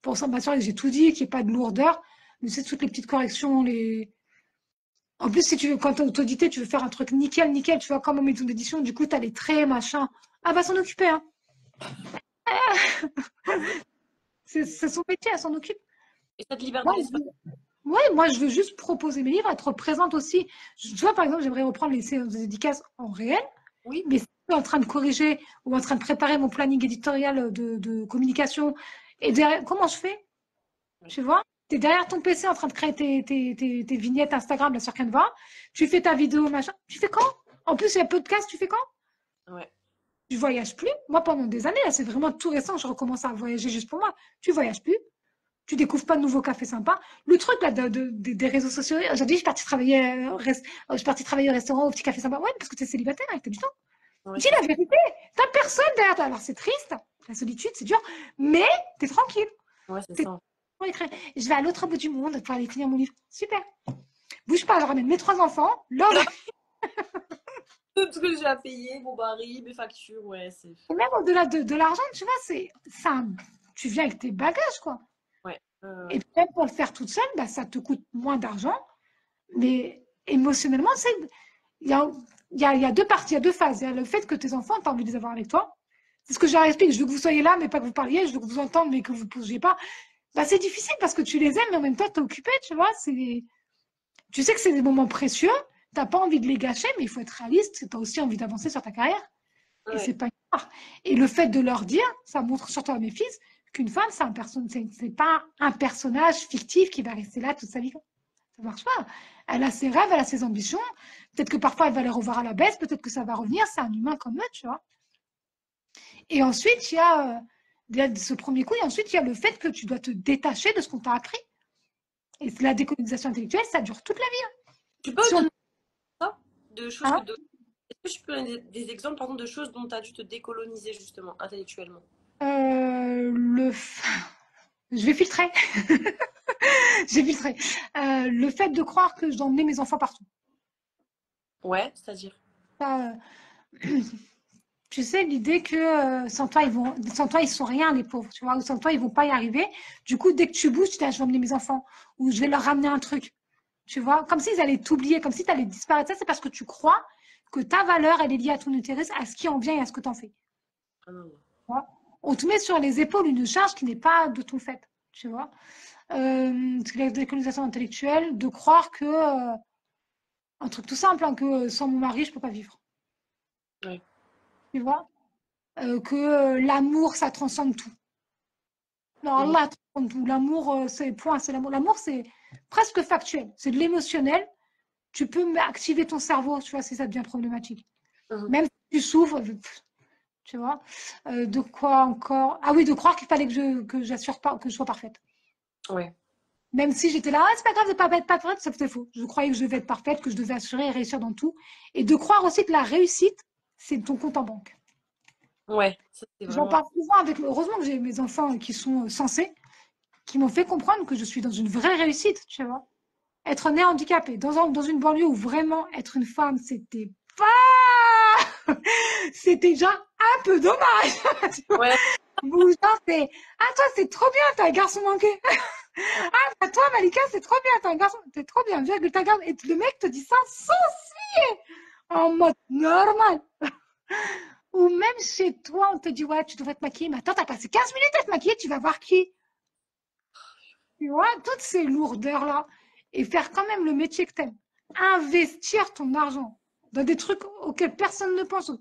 Pour ça, m'assurer que j'ai tout dit, qu'il n'y ait pas de lourdeur. Mais c'est toutes les petites corrections, En plus, si tu veux, quand tu audité, tu veux faire un truc nickel, nickel, tu vois, comme en maison d'édition, du coup, tu as les traits, machin. Elle va s'en occuper, hein. C'est son métier, elle s'en occupe. Et ça te libère de Moi, l'espace. ouais, moi, je veux juste proposer mes livres, être présente aussi. Tu vois, par exemple, j'aimerais reprendre les séances de dédicaces en réel, Oui. mais si je suis en train de corriger ou en train de préparer mon planning éditorial de communication, et derrière, comment je fais? Tu vois? Tu es derrière ton PC en train de créer tes vignettes Instagram là, sur Canva, tu fais ta vidéo, machin. Tu fais quand? En plus, il y a podcast, tu fais quand? Ouais. Tu voyages plus. Moi, pendant des années, là, c'est vraiment tout récent, je recommence à voyager juste pour moi. Tu voyages plus. Tu découvres pas de nouveaux cafés sympas. Le truc là des réseaux sociaux, aujourd'hui, je suis partie travailler au restaurant, au petit café sympa. Ouais, parce que tu es célibataire et que tu as du temps. Ouais, Dis c'est la ça. vérité, t'as personne derrière toi. Alors c'est triste, la solitude, c'est dur, mais t'es tranquille. Ouais, c'est T'es ça. tranquille. Je vais à l'autre bout du monde pour aller finir mon livre. Super. Bouge pas, je ramène mes 3 enfants, leur Tout ce que j'ai à payer, mon mari, mes factures, ouais, c'est. et même au-delà de l'argent, tu vois, tu viens avec tes bagages, quoi. Ouais. Et même pour le faire toute seule, bah, ça te coûte moins d'argent, mais émotionnellement, il y a, il y a deux parties, il y a deux phases. Il y a le fait que tes enfants, tu as envie de les avoir avec toi. C'est ce que je leur explique. Je veux que vous soyez là, mais pas que vous parliez. Je veux que vous entendiez, mais que vous ne bougiez pas. Bah, c'est difficile parce que tu les aimes, mais en même temps, tu es occupé, tu vois. Tu sais que c'est des moments précieux. Tu n'as pas envie de les gâcher, mais il faut être réaliste. Tu as aussi envie d'avancer sur ta carrière. Et Ouais. c'est pas grave. Et le fait de leur dire, ça montre surtout à mes fils qu'une femme, c'est pas un personnage fictif qui va rester là toute sa vie. Ça marche pas. Elle a ses rêves, elle a ses ambitions. Peut-être que parfois elle va les revoir à la baisse, peut-être que ça va revenir. C'est un humain comme eux, tu vois. Et ensuite, il y a ce premier coup, et ensuite, il y a le fait que tu dois te détacher de ce qu'on t'a appris. Et la décolonisation intellectuelle, ça dure toute la vie. Tu peux Si on... donner ça de choses que Hein, de. Est-ce que tu peux donner des exemples, pardon, de choses dont tu as dû te décoloniser, justement, intellectuellement? le... Je vais filtrer. J'ai filtré. Le fait de croire que je dois emmener mes enfants partout. Ouais, c'est-à-dire. Ça, tu sais, l'idée que sans toi, ils sont rien, les pauvres, tu vois, ou sans toi, ils vont pas y arriver. Du coup, dès que tu bouges, tu dis, ah, je vais emmener mes enfants, ou je vais leur ramener un truc, tu vois, comme s'ils allaient t'oublier, comme si tu allais disparaître. Ça, c'est parce que tu crois que ta valeur, elle est liée à ton intérêt, à ce qui en vient et à ce que tu en fais. Ah non, non. Tu vois. On te met sur les épaules une charge qui n'est pas de ton fait, tu vois. C'est la décolonisation intellectuelle, de croire que, un truc tout simple, hein, que sans mon mari, je peux pas vivre, Ouais. tu vois. Que l'amour, ça transcende tout. Non, Mhm. Allah transcende tout. L'amour, c'est point, c'est l'amour. L'amour, c'est presque factuel. C'est de l'émotionnel. Tu peux activer ton cerveau, tu vois, si ça devient problématique. Mhm. Même si tu souffres, tu vois. De quoi encore? Ah oui, de croire qu'il fallait que j'assure pas, que je sois parfaite. Ouais. Même si j'étais là, ah, c'est pas grave de pas être parfaite, ça c'était faux. Je croyais que je devais être parfaite, que je devais assurer et réussir dans tout. Et de croire aussi que la réussite, c'est ton compte en banque. Ouais. Ça, c'est J'en vraiment. parle souvent avec, heureusement que j'ai mes enfants qui sont sensés, qui m'ont fait comprendre que je suis dans une vraie réussite, tu vois. Être née handicapée, dans une banlieue où vraiment être une femme, c'était pas... c'était déjà un peu dommage. Tu vois. Ouais. Où genre, ah, toi, c'est trop bien, t'as un garçon manqué. Ah, bah, toi, Malika, c'est trop bien, t'as un garçon, c'est trop bien, virgule, t'as un garçon. Et le mec te dit ça sans suer, en mode normal. Ou même chez toi, on te dit, ouais, tu devrais te maquiller, mais attends, t'as passé 15 minutes à te maquiller, tu vas voir qui? Tu vois, toutes ces lourdeurs-là. Et faire quand même le métier que t'aimes. Investir ton argent dans des trucs auxquels personne ne pense.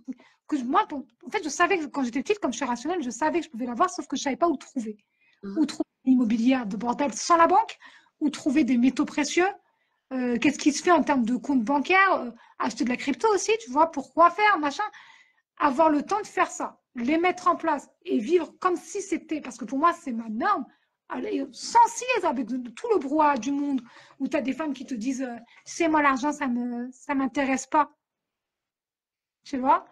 Moi, en fait, je savais que quand j'étais petite, comme je suis rationnelle, je savais que je pouvais l'avoir, sauf que je savais pas où le trouver. Où Mhm. trouver l'immobilier de bordel sans la banque, où trouver des métaux précieux. Qu'est-ce qui se fait en termes de compte bancaire, acheter de la crypto aussi, tu vois, pourquoi faire, machin. Avoir le temps de faire ça, les mettre en place et vivre comme si c'était, parce que pour moi, c'est ma norme, aller sans cesse avec tout le brouhaha du monde, où tu as des femmes qui te disent, tu sais, moi, l'argent, ça m'intéresse pas, tu vois.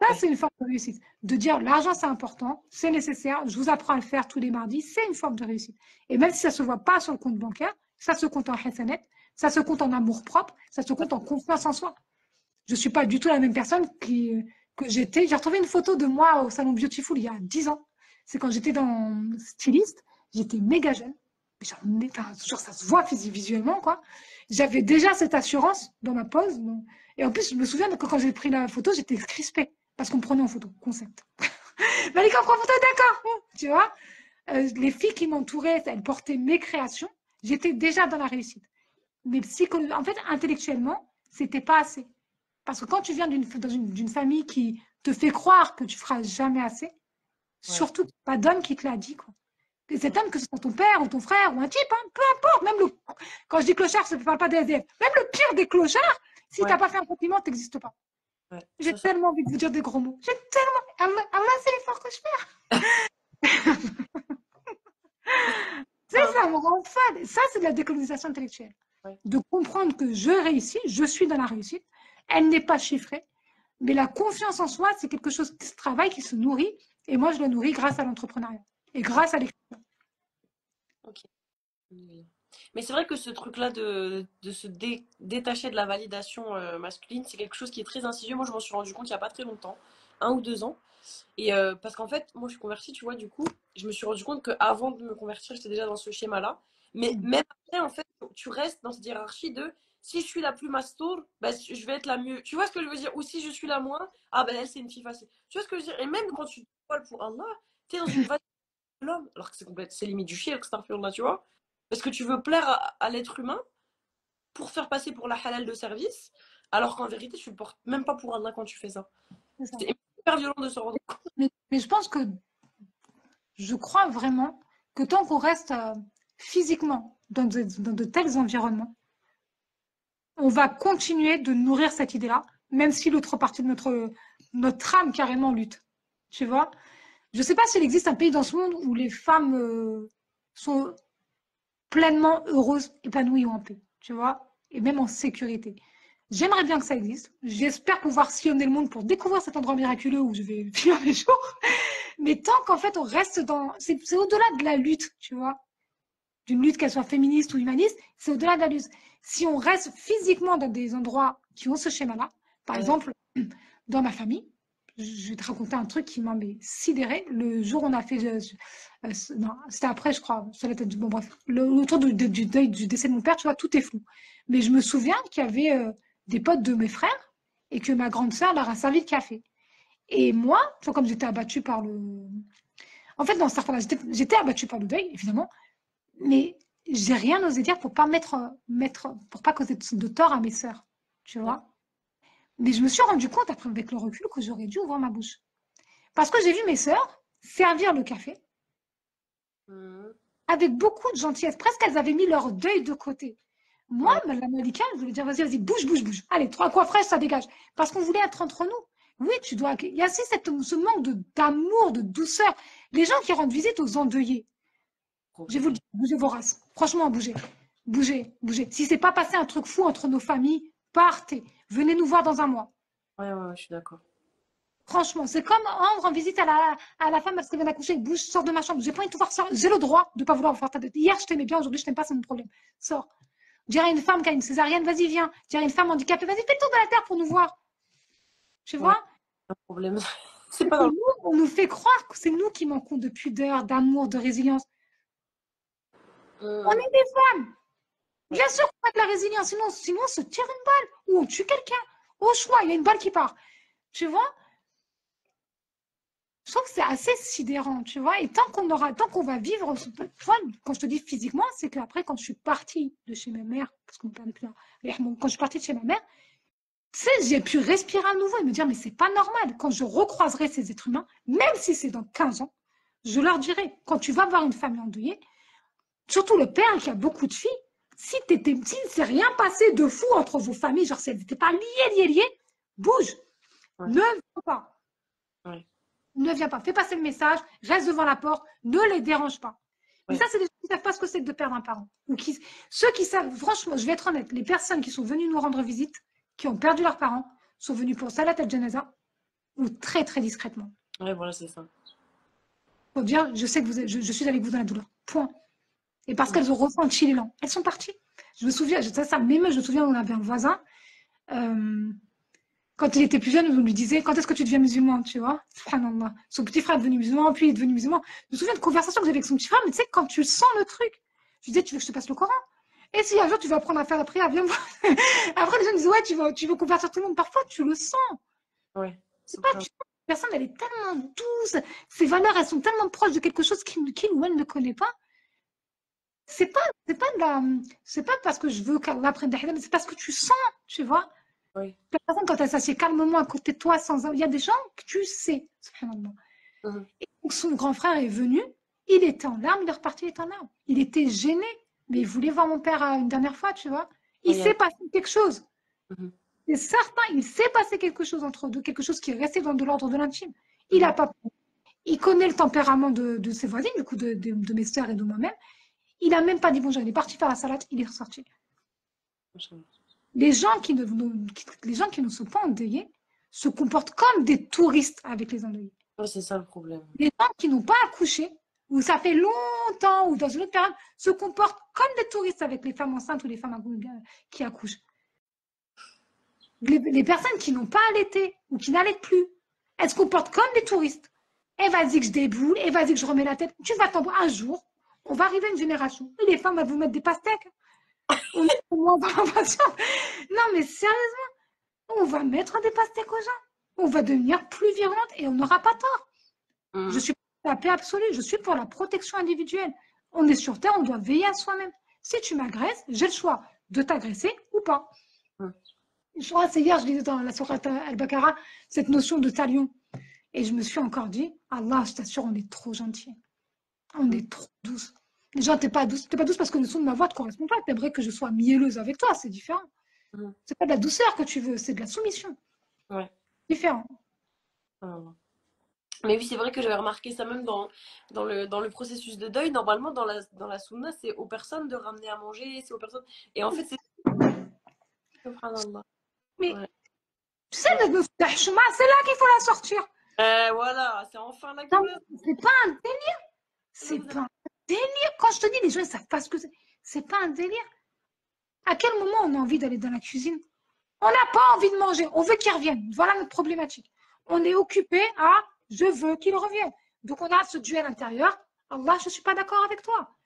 Ça, c'est une forme de réussite. De dire l'argent, c'est important, c'est nécessaire, je vous apprends à le faire tous les mardis, c'est une forme de réussite. Et même si ça ne se voit pas sur le compte bancaire, ça se compte en hasanet, ça se compte en amour propre, ça se compte en confiance en soi. Je ne suis pas du tout la même personne que j'étais. J'ai retrouvé une photo de moi au salon Beautiful il y a 10 ans. C'est quand j'étais dans styliste, j'étais méga jeune. Genre, ça se voit visuellement, quoi. J'avais déjà cette assurance dans ma pose. Et en plus, je me souviens que quand j'ai pris la photo, j'étais crispée parce qu'on me prenait en photo, concept. Malika, on prend photo, d'accord. Tu vois, les filles qui m'entouraient, elles portaient mes créations. J'étais déjà dans la réussite. Mais en fait, intellectuellement, c'était pas assez. Parce que quand tu viens d'une famille qui te fait croire que tu feras jamais assez, surtout pas d'homme qui te l'a dit, quoi. Et cet homme, que ce soit ton père ou ton frère ou un type, hein, peu importe, même quand je dis clochard, je ne parle pas des SDF, même le pire des clochards, si tu n'as pas fait un compliment, tu n'existes pas. J'ai tellement envie de vous dire des gros mots. J'ai tellement. Allah, c'est l'effort que je fais. Ça me rend folle. Ça, c'est de la décolonisation intellectuelle. De comprendre que je réussis, je suis dans la réussite. Elle n'est pas chiffrée. Mais la confiance en soi, c'est quelque chose qui se travaille, qui se nourrit. Et moi, je le nourris grâce à l'entrepreneuriat et grâce à l'écriture. Ok. Mais c'est vrai que ce truc-là de se détacher de la validation masculine, c'est quelque chose qui est très insidieux. Moi, je m'en suis rendu compte il n'y a pas très longtemps, 1 ou 2 ans. Et parce qu'en fait, moi, je suis convertie, tu vois, du coup, je me suis rendu compte qu'avant de me convertir, j'étais déjà dans ce schéma-là. Mais même après, en fait, tu restes dans cette hiérarchie de si je suis la plus mastour, bah, je vais être la mieux. Tu vois ce que je veux dire? Ou si je suis la moins, ah ben elle, c'est une fille facile. Tu vois ce que je veux dire? Et même quand tu te parles pour Allah, t'es dans une validation de l'homme, alors que c'est complète, c'est limite du shirk, là, tu vois? Parce que tu veux plaire à l'être humain pour faire passer pour la halal de service, alors qu'en vérité, tu ne portes même pas pour Allah quand tu fais ça. C'est hyper violent de se rendre compte. Mais je pense que je crois vraiment que tant qu'on reste physiquement dans de tels environnements, on va continuer de nourrir cette idée-là, même si l'autre partie de notre âme carrément lutte. Tu vois? Je ne sais pas s'il existe un pays dans ce monde où les femmes sont pleinement heureuses, épanouies ou en paix. Tu vois? Et même en sécurité. J'aimerais bien que ça existe. J'espère pouvoir sillonner le monde pour découvrir cet endroit miraculeux où je vais finir mes jours. Mais tant qu'en fait on reste dans... C'est au-delà de la lutte, tu vois, d'une lutte qu'elle soit féministe ou humaniste, c'est au-delà de la lutte. Si on reste physiquement dans des endroits qui ont ce schéma-là, par exemple, dans ma famille, je vais te raconter un truc qui m'a sidéré. Le jour où on a fait... non, c'était après, je crois. Ça la tête, bon, bref. Autour du deuil du décès de mon père, tu vois, tout est flou. Mais je me souviens qu'il y avait des potes de mes frères et que ma grande sœur leur a servi de café. Et moi, tu vois, comme j'étais abattue par le... En fait, dans ce temps-là, j'étais abattue par le deuil, évidemment, mais j'ai rien osé dire pour pas pour pas causer de tort à mes sœurs, tu vois. Mais je me suis rendu compte, après, avec le recul, que j'aurais dû ouvrir ma bouche. Parce que j'ai vu mes sœurs servir le café avec beaucoup de gentillesse. Presque, elles avaient mis leur deuil de côté. Moi, la Malika, je voulais dire, vas-y, vas-y, bouge, bouge, bouge. Allez, 3 coins fraîches, ça dégage. Parce qu'on voulait être entre nous. Oui, tu dois. Il y a aussi ce manque d'amour, de douceur. Les gens qui rendent visite aux endeuillés. Je vais vous le dire, bougez vos races. Franchement, bougez. Bougez, bougez. Si c'est pas passé un truc fou entre nos familles, partez. Venez nous voir dans un mois. Ouais, je suis d'accord. Franchement, c'est comme rendre en visite à la femme parce qu'elle vient d'accoucher. Bouge, sors de ma chambre. J'ai pas envie de te voir sortir. J'ai le droit de pas vouloir vous faire ta dette. Hier, je t'aimais bien, aujourd'hui, je t'aime pas, c'est mon problème. Sors. Dire à une femme qui a une césarienne, vas-y, viens. Dire à une femme handicapée, vas-y, fais le tour de la terre pour nous voir. Tu vois? Un problème. C'est pas dans le... On nous fait croire que c'est nous qui manquons de pudeur, d'amour, de résilience. On est des femmes. Bien sûr qu'on a de la résilience, sinon on se tire une balle ou on tue quelqu'un. Au choix, il y a une balle qui part. Tu vois? Je trouve que c'est assez sidérant, tu vois. Et tant qu'on va vivre, tu vois, quand je te dis physiquement, c'est qu'après, quand je suis partie de chez ma mère, parce qu'on parle plus là, quand je suis partie de chez ma mère, tu sais, j'ai pu respirer à nouveau et me dire, mais c'est pas normal. Quand je recroiserai ces êtres humains, même si c'est dans 15 ans, je leur dirai, quand tu vas voir une famille endeuillée, surtout le père qui a beaucoup de filles, si ne s'est rien passé de fou entre vos familles, genre si elles n'étaient pas liées, bouge. Ne viens pas. Ne viens pas. Fais passer le message, reste devant la porte, ne les dérange pas. Mais ça, c'est des gens qui ne savent pas ce que c'est que de perdre un parent. Ceux qui savent, franchement, je vais être honnête, les personnes qui sont venues nous rendre visite, qui ont perdu leurs parents, sont venues pour Salat al-Janaza, ou très très discrètement. Ouais, voilà, c'est ça. Faut dire, je sais que je suis avec vous dans la douleur. Point. Et parce Mm. qu'elles ont ressenti l'élan, elles sont parties. Je me souviens, ça m'émeut, je me souviens, on avait un voisin, quand il était plus jeune, on lui disait, quand est-ce que tu deviens musulman, tu vois? Subhanallah. Son petit frère est devenu musulman, puis il est devenu musulman. Je me souviens de conversations que j'avais avec son petit frère, mais tu sais, quand tu sens le truc, je lui disais, tu veux que je te passe le Coran? Et si un jour tu veux apprendre à faire la prière, viens me voir. Après, les gens me disent, ouais, tu veux convertir tout le monde. Parfois, tu le sens. Ouais. C'est pas, tu sens, la personne, elle est tellement douce. Ses valeurs, elles sont tellement proches de quelque chose qu'il ou elle ne connaît pas. C'est pas de la, c'est pas parce que je veux qu'Allah apprenne des mais c'est parce que tu sens, tu vois. Oui. La personne, quand elle s'assied calmement à côté de toi, il y a des gens que tu sais, subhanallah. Mhm. Et donc, son grand frère est venu, il était en larmes, il est reparti, il est en larmes. Il était gêné, mais il voulait voir mon père une dernière fois, tu vois. Il Regarde. s'est passé quelque chose. Mhm. C'est certain, il s'est passé quelque chose entre eux deux, quelque chose qui est resté dans de l'ordre de l'intime. Il a Mhm. pas, il connaît le tempérament de ses voisines, du coup, de mes sœurs et de moi-même. Il a même pas dit bonjour, il est parti faire la salade, il est ressorti. Les gens les gens qui ne sont pas endeuillés se comportent comme des touristes avec les endeuillés. Ouais, c'est ça le problème. Les gens qui n'ont pas accouché, ou ça fait longtemps, ou dans une autre période, se comportent comme des touristes avec les femmes enceintes ou les femmes qui accouchent. Les personnes qui n'ont pas allaité ou qui n'allaitent plus, elles se comportent comme des touristes. Et vas-y que je déboule, et vas-y que je remets la tête. Tu vas tomber un jour, on va arriver à une génération. Et les femmes vont vous mettre des pastèques. On est moins dans la patience. Non, mais sérieusement, on va mettre des pastèques aux gens. On va devenir plus virulente et on n'aura pas tort. Je Mhm. suis pour la paix absolue, je suis pour la protection individuelle. On est sur Terre, on doit veiller à soi-même. Si tu m'agresses, j'ai le choix de t'agresser ou pas. Mhm. Je crois c'est hier, je lisais dans la Sourate Al-Baqarah cette notion de talion. Et je me suis encore dit, Allah, je t'assure, on est trop gentil. On est trop douce. Déjà, t'es pas douce parce que le son de ma voix ne te correspond pas. T'aimerais que je sois mielleuse avec toi, c'est différent. Mhm. C'est pas de la douceur que tu veux, c'est de la soumission. Ouais. Différent. Voilà. Mais oui, c'est vrai que j'avais remarqué ça même dans le processus de deuil. Normalement, dans la sunna, c'est aux personnes de ramener à manger, c'est aux personnes. Et en fait, c'est. Subhanallah. Mais Ouais. tu sais, Ouais. c'est là qu'il faut la sortir. Voilà, c'est enfin là que Non, vous la. c'est pas un délire. C'est pas un délire. Quand je te dis, les gens ne savent pas ce que c'est. C'est pas un délire. À quel moment on a envie d'aller dans la cuisine? On n'a pas envie de manger. On veut qu'ils reviennent. Voilà notre problématique. On est occupé à je veux qu'ils reviennent. Donc on a ce duel intérieur. Allah, je ne suis pas d'accord avec toi.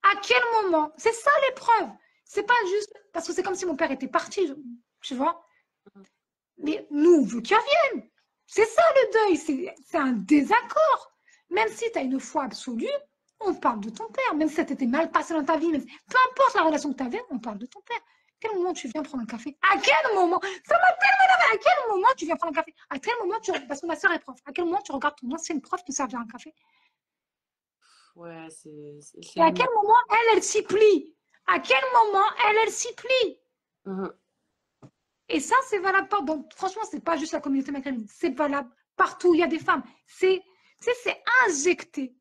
À quel moment? C'est ça l'épreuve. C'est pas juste parce que c'est comme si mon père était parti, tu vois. Mais nous, on veut qu'il revienne. C'est ça le deuil, c'est un désaccord. Même si tu as une foi absolue, on parle de ton père. Même si ça t'était mal passé dans ta vie, peu importe la relation que tu avais, on parle de ton père. À quel moment tu viens prendre un café? À quel moment? Ça m'a tellement énervé. À quel moment tu viens prendre un café? À quel moment parce que ma soeur est prof, à quel moment tu regardes ton ancienne prof te servir un café? Ouais, c'est Et à quel limite. moment elle s'y plie? À quel moment elle s'y plie? Mhm. Et ça, c'est valable pas. Donc, franchement, c'est pas juste la communauté maghrébine. C'est valable partout où il y a des femmes. C'est injecté.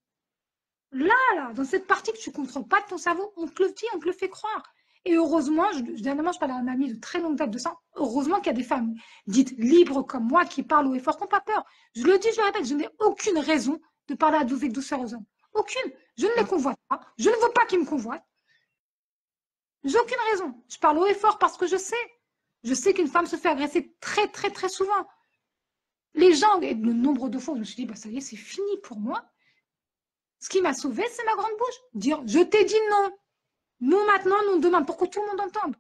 Là, dans cette partie que tu ne contrôles pas de ton cerveau, on te le dit, on te le fait croire. Et heureusement, dernièrement, je parlais à un ami de très longue date de ça. Heureusement qu'il y a des femmes dites libres comme moi qui parlent haut et fort, qui n'ont pas peur. Je le dis, je le répète, je n'ai aucune raison de parler avec douceur aux hommes. Aucune. Je ne les convoite pas. Je ne veux pas qu'ils me convoitent. J'ai aucune raison. Je parle haut et fort parce que je sais. Je sais qu'une femme se fait agresser très, très, très souvent. Les gens, et le nombre de fois où je me suis dit, bah, ça y est, c'est fini pour moi. Ce qui m'a sauvé, c'est ma grande bouche. Dire, je t'ai dit non. Non maintenant, non demain, pour que tout le monde entende.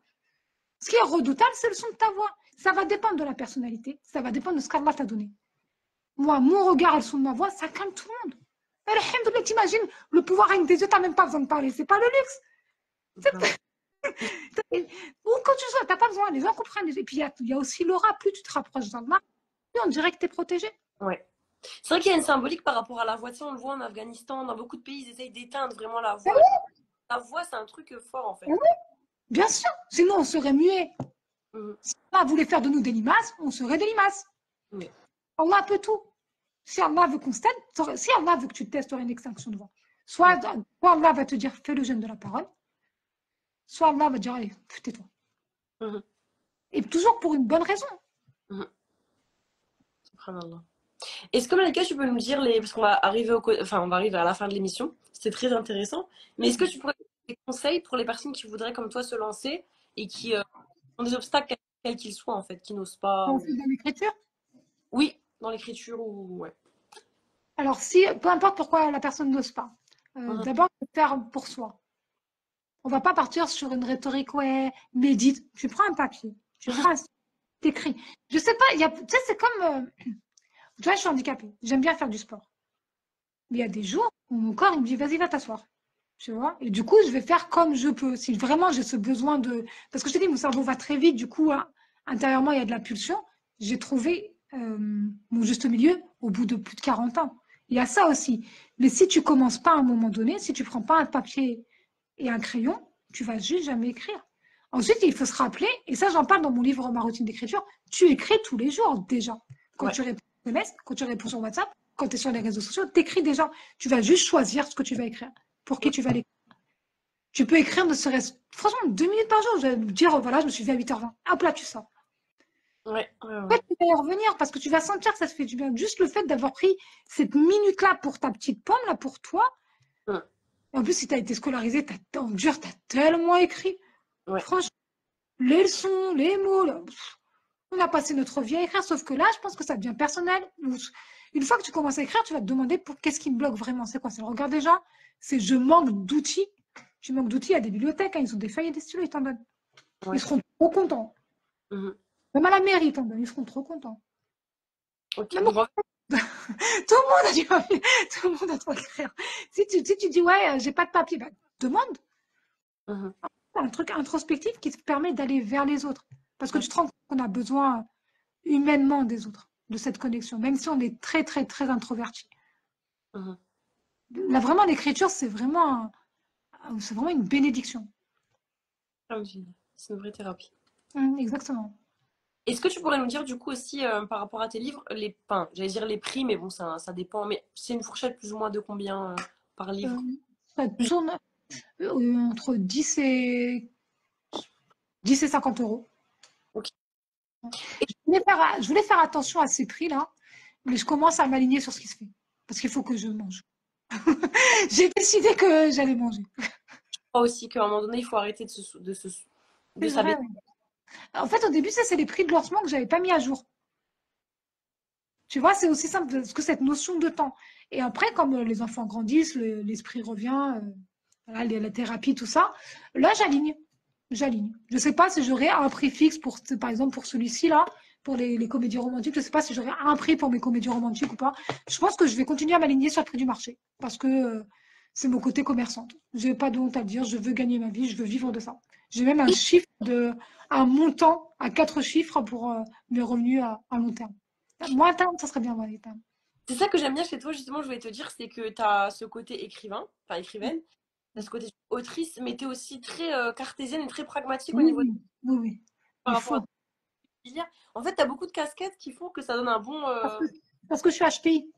Ce qui est redoutable, c'est le son de ta voix. Ça va dépendre de la personnalité. Ça va dépendre de ce qu'Allah t'a donné. Moi, mon regard et le son de ma voix, ça calme tout le monde. Alhamdoulilah, t'imagines, le pouvoir avec des yeux, t'as même pas besoin de parler. C'est pas le luxe. Ou quand tu sois, t'as pas besoin. Les gens comprennent. Et puis, il y a aussi l'aura. Plus tu te rapproches d'Allah, plus on dirait que t'es protégé. Ouais. C'est vrai qu'il y a une symbolique par rapport à la voix. Tu sais, on le voit en Afghanistan, dans beaucoup de pays, ils essayent d'éteindre vraiment la Ben voix. oui, La voix, c'est un truc fort en ben fait. oui, bien sûr. Sinon, on serait muet. Mhm. Si Allah voulait faire de nous des limaces, on serait des limaces. Oui. Allah peut tout. Si Allah veut qu'on se taise, si Allah veut que tu te testes, tu auras une extinction de voix. Mhm. Soit Allah va te dire fais le jeûne de la parole, soit Allah va te dire allez, tais-toi. Mhm. Et toujours pour une bonne raison. Mhm. Subhanallah. Est-ce que Malika, tu peux nous dire les... Parce qu'on va arriver enfin, on va arriver à la fin de l'émission. C'était très intéressant. Mais est-ce que tu pourrais donner des conseils pour les personnes qui voudraient, comme toi, se lancer et qui ont des obstacles, quels qu'ils soient, en fait, qui n'osent pas On ou... fait de l'écriture. Oui, dans l'écriture ou... Ouais. Alors, si, peu importe pourquoi la personne n'ose pas, Mhm. d'abord, il faut faire pour soi. On va pas partir sur une rhétorique, ouais, médite. Tu prends un papier, tu prends un t'écris. Je sais pas, tu sais, c'est comme, tu vois, je suis handicapée, j'aime bien faire du sport. Mais il y a des jours où mon corps, il me dit, vas-y, va t'asseoir. Tu vois? Et du coup, je vais faire comme je peux. Si vraiment j'ai ce besoin de... Parce que je te dis, mon cerveau va très vite, du coup, hein, intérieurement, il y a de la pulsion. J'ai trouvé mon juste milieu au bout de plus de 40 ans. Il y a ça aussi. Mais si tu commences pas à un moment donné, si tu prends pas un papier et un crayon, tu vas juste jamais écrire. Ensuite, il faut se rappeler, et ça j'en parle dans mon livre Ma routine d'écriture, tu écris tous les jours déjà. Quand Ouais. tu réponds aux SMS, quand tu réponds sur WhatsApp, quand tu es sur les réseaux sociaux, tu écris déjà. Tu vas juste choisir ce que tu vas écrire, pour qui tu vas l'écrire. Tu peux écrire ne serait-ce, franchement, 2 minutes par jour. Je vais dire, voilà, je me suis fait à 8h20. Hop là, tu sors. Ouais, ouais, En fait, ouais. tu vas y revenir parce que tu vas sentir que ça te fait du bien. Juste le fait d'avoir pris cette minute-là pour ta petite pomme, là, pour toi. Mhm. Et en plus, si tu as été scolarisé, en dur, tu as tellement écrit. Ouais. Franchement, les leçons, les mots, là, on a passé notre vie à écrire, sauf que là, je pense que ça devient personnel. Une fois que tu commences à écrire, tu vas te demander pour qu'est-ce qui me bloque vraiment. C'est quoi? C'est le regard des gens? C'est je manque d'outils. Tu manques d'outils à des bibliothèques, hein, ils ont des feuilles et des stylos, ils t'en donnent. Ils Ouais. seront trop contents. Mhm. Même à la mairie, ils t'en donnent, ils seront trop contents. Ok, Même donc en fait, tout le monde a du papier, tout le monde a trop écrire. Si tu dis, ouais, j'ai pas de papier, bah, demande mhm. un truc introspectif qui te permet d'aller vers les autres. Parce que Ouais. tu te rends compte qu'on a besoin humainement des autres, de cette connexion, même si on est très, très, très introverti. Mhm. Là, vraiment, l'écriture, c'est vraiment une bénédiction. Alhamdulillah. C'est une vraie thérapie. Exactement. Est-ce que tu pourrais nous dire du coup aussi par rapport à tes livres, enfin, j'allais dire les prix, mais bon, ça dépend. Mais c'est une fourchette plus ou moins de combien par Euh, livre? Ça tourne entre 10 et 50 euros. Ok. Je voulais faire attention à ces prix-là, mais je commence à m'aligner sur ce qui se fait. Parce qu'il faut que je mange. J'ai décidé que j'allais manger. Crois aussi qu'à un moment donné, il faut arrêter de C'est vrai. s'abaisser. Ouais. En fait, au début, ça, c'est les prix de lancement que j'avais pas mis à jour. Tu vois, c'est aussi simple parce que cette notion de temps. Et après, comme les enfants grandissent, l'esprit revient, voilà, la thérapie, tout ça, là, j'aligne. J'aligne. Je sais pas si j'aurai un prix fixe pour, par exemple, pour celui-ci là, pour les comédies romantiques. Je sais pas si j'aurai un prix pour mes comédies romantiques ou pas. Je pense que je vais continuer à m'aligner sur le prix du marché parce que c'est mon côté commerçante. J'ai pas de honte à le dire. Je veux gagner ma vie. Je veux vivre de ça. J'ai même un montant à 4 chiffres pour mes revenus à long terme. Moi, à terme, ça serait bien, ouais, à terme. C'est ça que j'aime bien chez toi, justement, je voulais te dire, c'est que tu as ce côté écrivain, enfin écrivaine, tu as ce côté autrice, mais tu es aussi très cartésienne et très pragmatique au Oui, niveau de, oui, oui, oui. par Il rapport à faut. ton délire. En fait, tu as beaucoup de casquettes qui font que ça donne un bon. Parce que, parce que je suis HPI,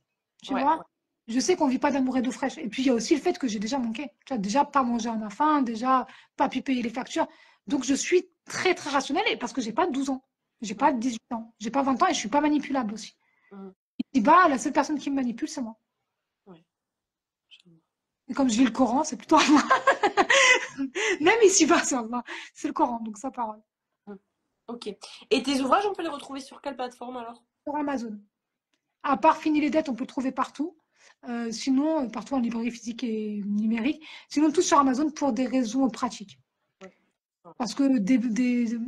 tu Ouais, vois. ouais. Je sais qu'on vit pas d'amour et d'eau fraîche. Et puis, il y a aussi le fait que j'ai déjà manqué. Tu vois, déjà pas mangé à ma faim, déjà pas pu payer les factures. Donc, je suis très, très rationnelle et parce que j'ai pas 12 ans. J'ai Mm, pas 18 ans. J'ai pas 20 ans et je suis pas manipulable aussi. mm, Et bah, la seule personne qui me manipule, c'est moi. ouais. Et comme je lis le Coran, c'est plutôt moi. Même ici-bas, c'est Allah. C'est le Coran, donc sa parole. Mm. Ok. Et tes ouvrages, on peut les retrouver sur quelle plateforme alors? Sur Amazon. À part Fini les dettes, on peut le trouver partout. Sinon, partout en librairie physique et numérique. Sinon, tout sur Amazon pour des raisons pratiques. Ouais. Ah, Parce que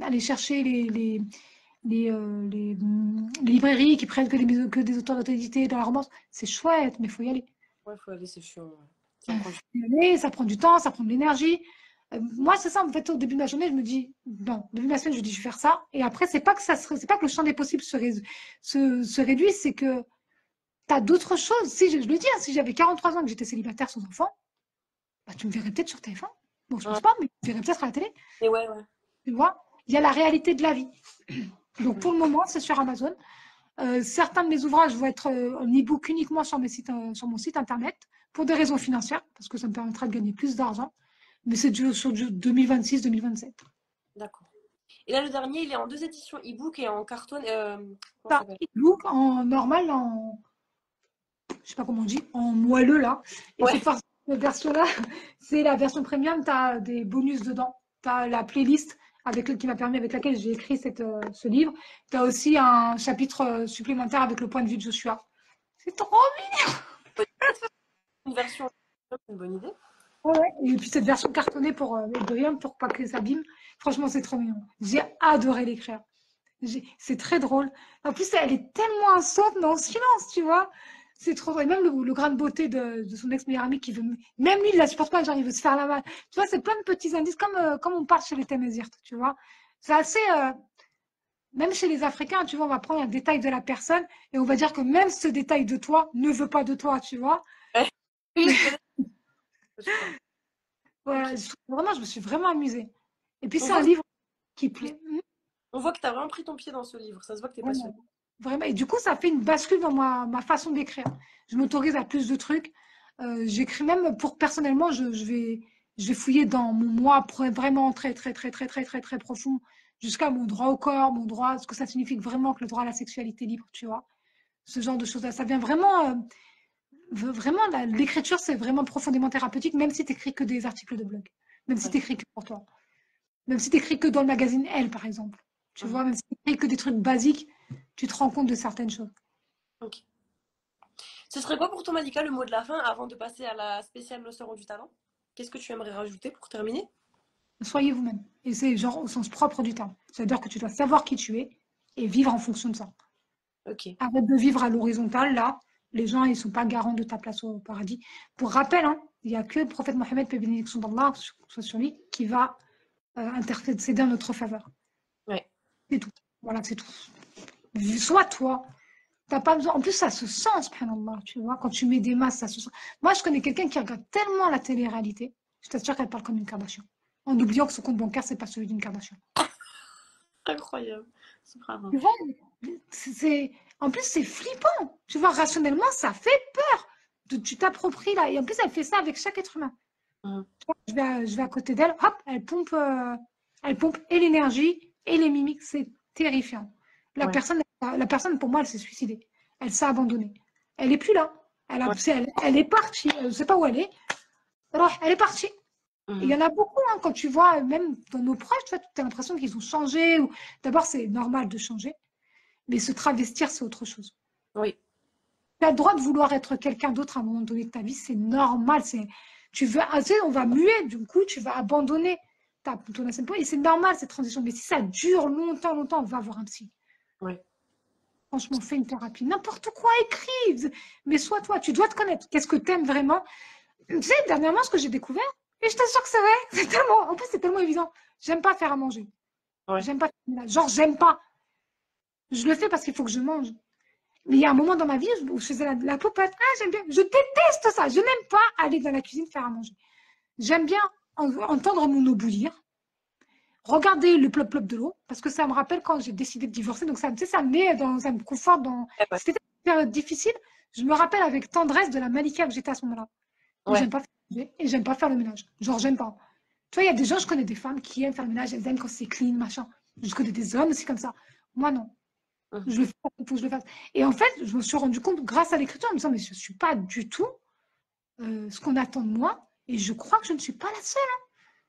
aller chercher les librairies qui prennent que des auteurs d'édité dans la romance, c'est chouette, mais il faut y aller. ouais, faut aller, c'est chiant. Ouais. Ça prend du Faut y aller, ça prend du temps, ça prend de l'énergie. Moi, c'est ça, en fait, au début de ma journée, je me dis, non, au début de la semaine, je me dis, je vais faire ça. Et après, c'est pas que le champ des possibles se réduit, c'est que tu as d'autres choses. Si je le dis, hein, si j'avais 43 ans et que j'étais célibataire sans enfant, bah, tu me verrais peut-être sur TF1. Bon, je pense temps. pas, mais tu me verrais peut-être à la télé. Et ouais, ouais. Tu vois, il y a la réalité de la vie. Donc, Mm. pour le moment, c'est sur Amazon. Certains de mes ouvrages vont être en e-book uniquement sur mon site internet pour des raisons financières, parce que ça me permettra de gagner plus d'argent. Mais c'est sur du 2026-2027. D'accord. Et là, le dernier, il est en 2 éditions e-book et en carton. Comment ça Ça, s'appelle? e-book en normal, je sais pas comment on dit, en moelleux là. Et Ouais. cette version-là, c'est la version premium, tu as des bonus dedans. Tu as la playlist qui m'a permis, avec laquelle j'ai écrit ce livre. Tu as aussi un chapitre supplémentaire avec le point de vue de Joshua. C'est trop Peut-être faire une version. C'est une bonne idée. ouais, ouais. Et puis cette version cartonnée de rien pour pas que ça abîme. Franchement, c'est trop mignon. J'ai adoré l'écrire. C'est très drôle. En plus, elle est tellement insouciante, mais en silence, tu vois. C'est trop drôle. Et même le grain de beauté de son ex-meilleur ami qui veut. Même lui, il la supporte pas, genre, il veut se faire la malle. Tu vois, c'est plein de petits indices, comme on parle chez les Témézirs, tu vois. C'est assez. Même chez les Africains, tu vois, on va prendre un détail de la personne et on va dire que même ce détail de toi ne veut pas de toi, tu vois. Ouais. Oui, je connais. Je crois. Ouais, Ok. vraiment, je me suis vraiment amusée. Et puis, On c'est un voit, livre qui plaît. on voit que tu as vraiment pris ton pied dans ce livre. Ça se voit que tu es passionné. Vraiment, vraiment. Et du coup, ça fait une bascule dans ma façon d'écrire. Je m'autorise à plus de trucs. J'écris même pour personnellement, je vais fouiller dans mon moi vraiment très, très, très, très, très, très, très profond, jusqu'à mon droit au corps, mon droit, ce que ça signifie vraiment que le droit à la sexualité libre, tu vois. Ce genre de choses-là. Ça vient vraiment, vraiment, l'écriture, c'est vraiment profondément thérapeutique, même si tu n'écris que des articles de blog, même si Ouais. tu écris que pour toi. Même si tu écris que dans le magazine Elle, par exemple. Tu Mhm. vois, même si tu écris que des trucs basiques, tu te rends compte de certaines choses. Ok. Ce serait quoi pour toi, Malika, le mot de la fin avant de passer à la spéciale Nos sœurs ont du talent? Qu'est-ce que tu aimerais rajouter pour terminer? Soyez vous-même. Et c'est genre au sens propre du terme. C'est-à-dire que tu dois savoir qui tu es et vivre en fonction de ça. Ok. Arrête de vivre à l'horizontale, là. Les gens, ils ne sont pas garants de ta place au paradis. Pour rappel, hein, il n'y a que le prophète Mohammed, paix et bénédiction d'Allah, soit sur lui, qui va intercéder en notre faveur. Ouais. C'est tout. Voilà, c'est tout. Sois toi. T'as pas besoin. En plus, ça se sent, subhanallah, tu vois. Quand tu mets des masques, ça se sent. Moi, je connais quelqu'un qui regarde tellement la télé-réalité, je t'assure qu'elle parle comme une Kardashian. En oubliant que son compte bancaire, c'est pas celui d'une Kardashian. Incroyable. Subhanallah. Tu vois, en plus, c'est flippant. Tu vois, rationnellement, ça fait peur. Tu t'appropries là. Et en plus, elle fait ça avec chaque être humain. Mhm. Je vais à côté d'elle, hop, elle pompe et l'énergie et les mimiques. C'est terrifiant. La Ouais. personne, la personne, pour moi, elle s'est suicidée. Elle s'est abandonnée. Elle est plus là. Ouais. Elle est partie. Je ne sais pas où elle est. Alors, elle est partie. Et il y Mhm. en a beaucoup, hein, quand tu vois, même dans nos proches, tu as l'impression qu'ils ont changé. D'abord, c'est normal de changer. Mais se travestir, c'est autre chose. Oui. Tu as le droit de vouloir être quelqu'un d'autre à un moment donné de ta vie, c'est normal. Tu veux, tu sais, on va muer, du coup, tu vas abandonner ton ancienne peau. Et c'est normal cette transition. Mais si ça dure longtemps, longtemps, on va voir un psy. Oui. Franchement, fais une thérapie. N'importe quoi, écris. Mais sois toi, tu dois te connaître. Qu'est-ce que tu aimes vraiment? Tu sais, dernièrement, ce que j'ai découvert, et je t'assure que c'est vrai, en plus, c'est tellement évident. J'aime pas faire à manger. Ouais. J'aime pas, genre, j'aime pas. Je le fais parce qu'il faut que je mange. Mais il y a un moment dans ma vie où je faisais la popote. Ah, j'aime bien. Je déteste ça. Je n'aime pas aller dans la cuisine faire à manger. J'aime bien entendre mon eau bouillir, regarder le plop-plop de l'eau, parce que ça me rappelle quand j'ai décidé de divorcer. Donc, ça, tu sais, ça me conforte dans. Ouais. Ouais. C'était une période difficile. Je me rappelle avec tendresse de la Malika que j'étais à ce moment-là. Et Ouais. j'aime pas faire manger, et j'aime pas faire le ménage. Genre, j'aime pas. Tu vois, il y a des gens, je connais des femmes qui aiment faire le ménage, elles aiment quand c'est clean, machin. Je connais des hommes aussi comme ça. Moi, non. Mhm. Je le fais, il faut que je le fasse. Et en fait, je me suis rendu compte grâce à l'écriture en me disant, mais je ne suis pas du tout ce qu'on attend de moi. Et je crois que je ne suis pas la seule.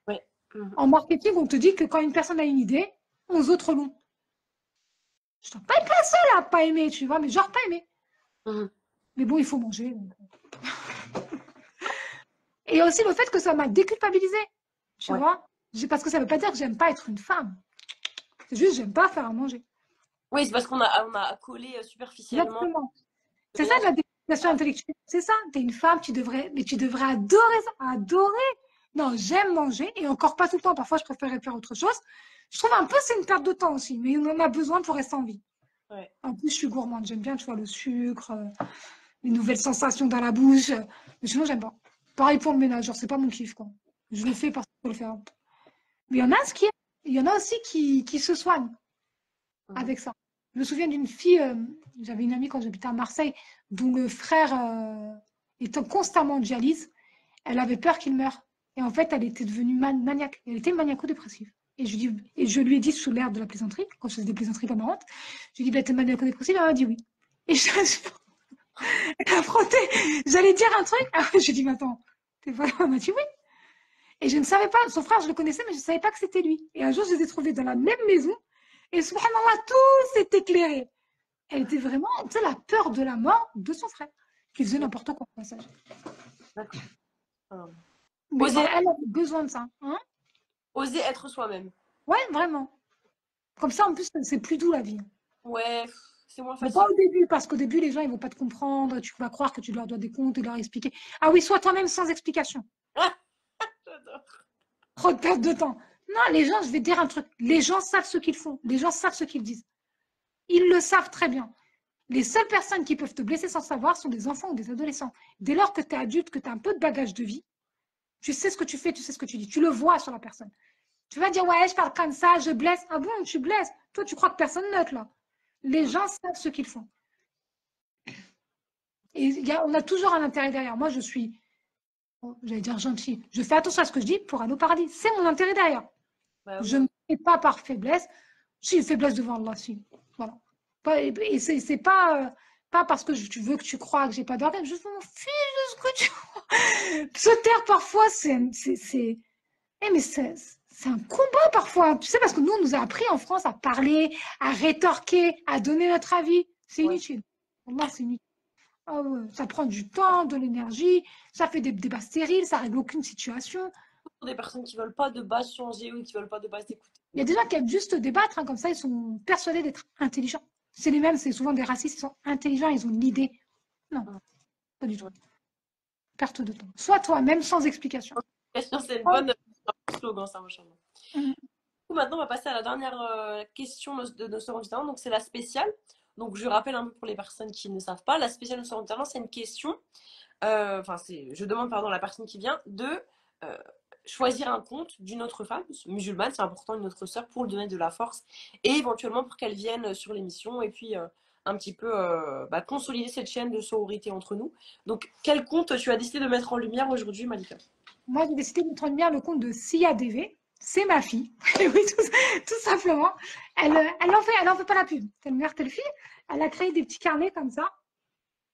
Ouais. Mhm. En marketing, on te dit que quand une personne a une idée, 11 autres l'ont. Je ne dois pas être la seule à pas aimer, tu vois, mais genre pas aimer. Mhm. Mais bon, il faut manger. Et aussi le fait que ça m'a déculpabilisée, tu Ouais. vois. Parce que ça ne veut pas dire que j'aime pas être une femme. C'est juste, j'aime pas faire à manger. Oui, c'est parce qu'on a collé superficiellement Exactement. le C'est ça ménage. la définition intellectuelle. C'est ça. Tu es une femme, mais tu devrais adorer ça. Adorer. Non, j'aime manger et encore pas tout le temps. Parfois, je préférerais faire autre chose. Je trouve un peu c'est une perte de temps aussi, mais on en a besoin pour rester en vie. Ouais. En plus, je suis gourmande. J'aime bien, tu vois, le sucre, les nouvelles sensations dans la bouche. Mais sinon, j'aime pas. Pareil pour le ménage. Genre, c'est pas mon kiff, quoi. Je le fais parce qu'il faut le faire. Mais il y en a aussi qui se soignent Mhm. avec ça. Je me souviens d'une fille, j'avais une amie quand j'habitais à Marseille, dont le frère étant constamment en dialyse, elle avait peur qu'il meure. Et en fait, elle était devenue maniaque. Elle était maniaco-dépressive. Et je lui ai dit sous l'air de la plaisanterie, quand je faisais des plaisanteries pas marrantes, je lui ai dit, bah, t'es mal connaître possible, elle m'a dit oui. Et je elle a frotté, j'allais dire un truc, je lui ai dit, mais attends, t'es vrai, elle m'a dit oui. Et je ne savais pas, son frère, je le connaissais, mais je ne savais pas que c'était lui. Et un jour, je les ai trouvés dans la même maison, et subhanallah, tout s'est éclairé. Elle était vraiment, tu sais, la peur de la mort de son frère, qui faisait n'importe quoi au passage. D'accord. Ah. Mais Oser, voilà, elle avait besoin de ça. Hein. oser être soi-même. Ouais, vraiment. Comme ça, en plus, c'est plus doux la vie. Ouais, c'est moins Mais pas facile. au début, parce qu'au début, les gens, ils vont pas te comprendre, tu vas croire que tu leur dois des comptes et leur expliquer. Ah oui, sois toi-même sans explication. J'adore. Trop de perte de temps. Non, les gens, je vais te dire un truc. Les gens savent ce qu'ils font. Les gens savent ce qu'ils disent. Ils le savent très bien. Les seules personnes qui peuvent te blesser sans savoir sont des enfants ou des adolescents. Dès lors que tu es adulte, que tu as un peu de bagage de vie, tu sais ce que tu fais, tu sais ce que tu dis. Tu le vois sur la personne. Tu vas dire, ouais, je parle comme ça, je blesse. Ah bon, tu blesses. Toi, tu crois que personne note là. Les gens savent ce qu'ils font. Et on a toujours un intérêt derrière. Moi, je suis, j'allais dire gentil. Je fais attention à ce que je dis pour aller au paradis. C'est mon intérêt derrière. Bah Je oui. ne fais pas par faiblesse. Si, faiblesse devant Allah, si. Voilà. Et c'est pas, pas parce que tu veux que tu crois que j'ai pas d'organes. Je m'en fiche de ce que tu crois. Se taire parfois, mais c'est un combat parfois. Tu sais, parce que nous, on nous a appris en France à parler, à rétorquer, à donner notre avis. C'est Ouais. inutile. Wallah, c'est inutile. Ah ouais, ça prend du temps, de l'énergie, ça fait des débats stériles, ça règle aucune situation. Pour des personnes qui veulent pas de base changer ou qui veulent pas de base écouter. Il y a des gens qui aiment juste débattre, hein, comme ça, ils sont persuadés d'être intelligents. C'est les mêmes, c'est souvent des racistes, ils sont intelligents, ils ont une idée. Non, Ouais. pas du tout. Ouais. Perte de temps. Sois toi-même sans explication. C'est une Oh, bonne slogan, ça, machin. mm, Maintenant, on va passer à la dernière question de nos servants du talent. Donc, c'est la spéciale. Donc, je rappelle un peu pour les personnes qui ne savent pas. La spéciale de nos servants du talent, c'est une question. Enfin, je demande pardon à la personne qui vient de euh, choisir un compte d'une autre femme musulmane, c'est important, une autre sœur, pour lui donner de la force et éventuellement pour qu'elle vienne sur l'émission et puis un petit peu consolider cette chaîne de sororité entre nous. Donc, quel compte tu as décidé de mettre en lumière aujourd'hui, Malika? Moi, j'ai décidé de mettre en lumière le compte de Sia DV. C'est ma fille. Et oui, tout simplement. Elle en fait pas la pub. C'est une mère, telle fille. Elle a créé des petits carnets comme ça,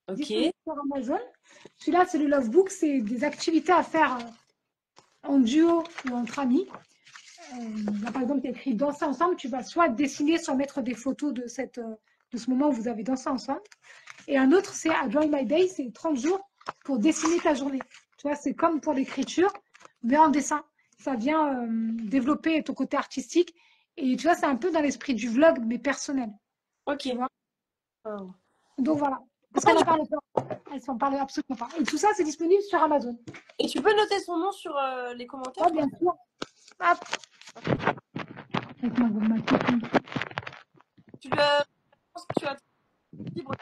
Ok. disponibles sur Amazon. Celui-là, c'est le Love Book. C'est des activités à faire en duo ou entre amis. Là, par exemple, il y a écrit danser ensemble. Tu vas soit dessiner, soit mettre des photos de ce moment où vous avez dansé ensemble. Et un autre, c'est Enjoy My Day. C'est 30 jours pour dessiner ta journée. Tu vois, c'est comme pour l'écriture, mais en dessin. Ça vient développer ton côté artistique. Et tu vois, c'est un peu dans l'esprit du vlog, mais personnel. Ok. Tu vois. Oh. Donc voilà. Parce Comment qu'elle n'en parle pas. Elle s'en parle absolument pas. Et tout ça, c'est disponible sur Amazon. Et tu peux noter son nom sur les commentaires, Oh, comme bien sûr. Hop. Avec ma copine. tu lui as... Je pense que tu as libre.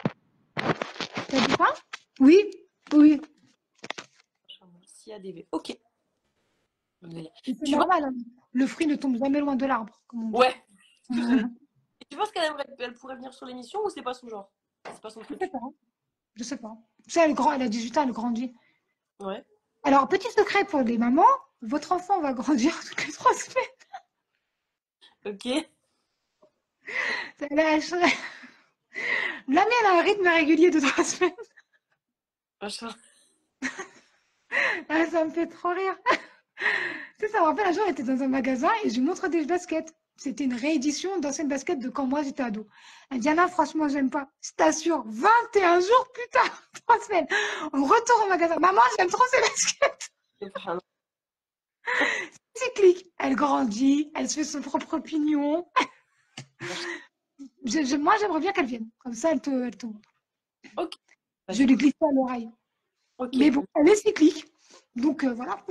T'as dit quoi? Oui. Oui. CADV. Ok. Et c'est Tu vois? normal. Hein. Le fruit ne tombe jamais loin de l'arbre, comme on dit. Ouais. Ce que j'allais dire. Et tu penses elle pourrait venir sur l'émission ou c'est pas son genre? C'est pas son Je sais truc. pas. Je sais pas. Tu sais, elle a 18 ans, elle grandit. Ouais. Alors, petit secret pour les mamans, votre enfant va grandir toutes les 3 semaines. Ok. La mienne a un rythme régulier de 3 semaines. Machin. Ah, ça me fait trop rire. Tu sais, ça me rappelle un jour, j'étais dans un magasin et je lui montre des baskets. C'était une réédition d'anciennes baskets de quand moi j'étais ado. Elle dit, Diana, franchement, j'aime pas. Je t'assure, 21 jours plus tard, 3 semaines, on retourne au magasin. Maman, j'aime trop ces baskets. Cyclique. Elle grandit, elle se fait son propre opinion. Moi, j'aimerais bien qu'elle vienne. Comme ça, elle te montre. Ok. Je Vas-y. lui glisse à l'oreille. Mais Ok. bon, elle est cyclique. Donc, voilà.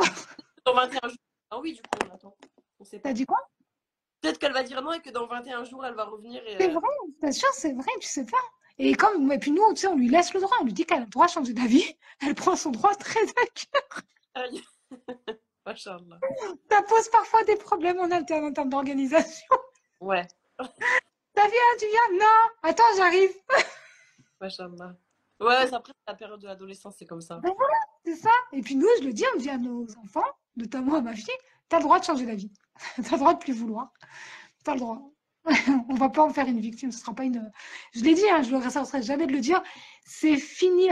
Dans 21 jours. Ah oui, du coup, on attend. On sait T'as pas. dit quoi? Peut-être qu'elle va dire non et que dans 21 jours, elle va revenir et. C'est vrai, bien sûr, c'est vrai, tu sais pas. Et puis nous, tu sais, on lui laisse le droit, on lui dit qu'elle a le droit de changer d'avis. Elle prend son droit très à cœur. Aïe. Machallah. Ça pose parfois des problèmes en interne en termes d'organisation. Ouais. Ta fille, tu viens? Non, attends, j'arrive. Machallah. Ouais, c'est après la période de l'adolescence, c'est comme ça. Ben voilà, c'est ça. Et puis nous, je le dis, on dit à nos enfants, notamment à ma fille, Tu as le droit de changer d'avis. Tu as le droit de plus vouloir. Tu as le droit. On va pas en faire une victime. Ce sera pas une. Je l'ai dit, hein, je ne regretterai jamais de le dire. C'est fini.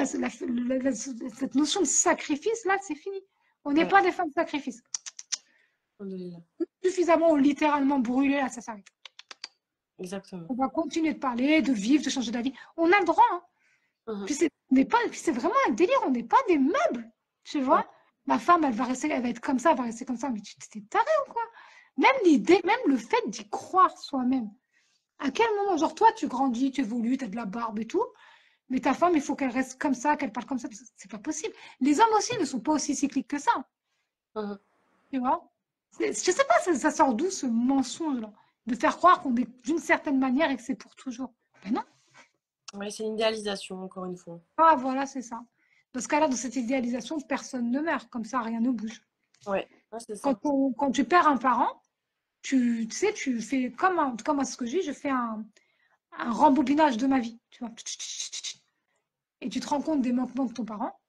Cette notion de sacrifice, là, c'est fini. On n'est Ouais, pas des femmes de sacrifice. alhamdoulilah. Suffisamment ou littéralement brûlé, là, ça s'arrête. Exactement. On va continuer de parler, de vivre, de changer d'avis. On a le droit. Hein. Mhm. Puis c'est vraiment un délire. On n'est pas des meubles. Tu Ouais. vois, ma femme, elle va être comme ça, elle va rester comme ça. Mais tu t'es taré ou quoi? Même l'idée, même le fait d'y croire soi-même. À quel moment, genre toi, tu grandis, tu évolues, tu as de la barbe et tout, mais ta femme, il faut qu'elle reste comme ça, qu'elle parle comme ça. C'est pas possible. Les hommes aussi ne sont pas aussi cycliques que ça. Mhm. Tu vois? Je sais pas, ça sort d'où ce mensonge-là? De faire croire qu'on est d'une certaine manière et que c'est pour toujours. Ben non. Ouais, c'est une idéalisation, encore une fois. Ah, voilà, c'est ça. Dans ce cas-là, dans cette idéalisation, personne ne meurt. Comme ça, rien ne bouge. Ouais, ouais, c'est ça. Quand tu perds un parent, tu sais, tu fais comme à ce que je dis, je fais un rembobinage de ma vie. Tu vois? Et tu te rends compte des manquements de ton parent,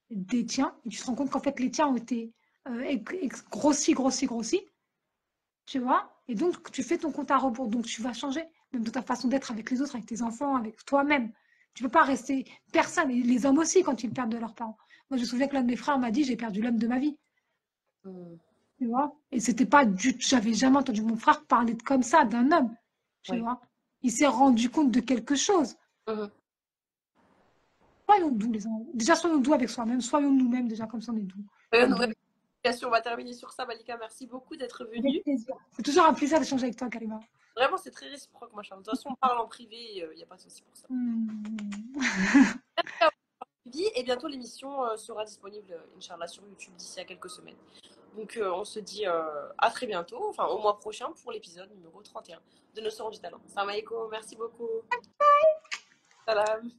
des tiens, et tu te rends compte qu'en fait, les tiens ont été grossis, grossis, grossis. Tu vois? Et donc, tu fais ton compte à rebours. Donc, tu vas changer, même de ta façon d'être avec les autres, avec tes enfants, avec toi-même. Tu ne peux pas rester personne. Et les hommes aussi, quand ils perdent de leurs parents. Moi, je me souviens que l'un de mes frères m'a dit, j'ai perdu l'homme de ma vie. Mhm. Tu vois? Et c'était pas du tout, j'avais jamais entendu mon frère parler comme ça d'un homme. Tu Ouais. vois? Il s'est rendu compte de quelque chose. Mhm. Soyons doux, les enfants. Déjà, soyons doux avec soi-même. Soyons nous-mêmes, déjà, comme ça, on est doux. Ouais, On est ouais, doux. on va terminer sur ça, Malika. Merci beaucoup d'être Avec venue. plaisir. C'est toujours un plaisir d'échanger avec toi, Karima. Vraiment, c'est très réciproque, machin. De toute façon, on parle en privé, il n'y a pas de souci pour ça. Hmm. Et bientôt, l'émission sera disponible, Inch'Allah, sur YouTube d'ici à quelques semaines. Donc, on se dit à très bientôt, enfin au mois prochain, pour l'épisode numéro 31 de Nos Sœurs du Talent. Salam alaikum, merci beaucoup. Salam.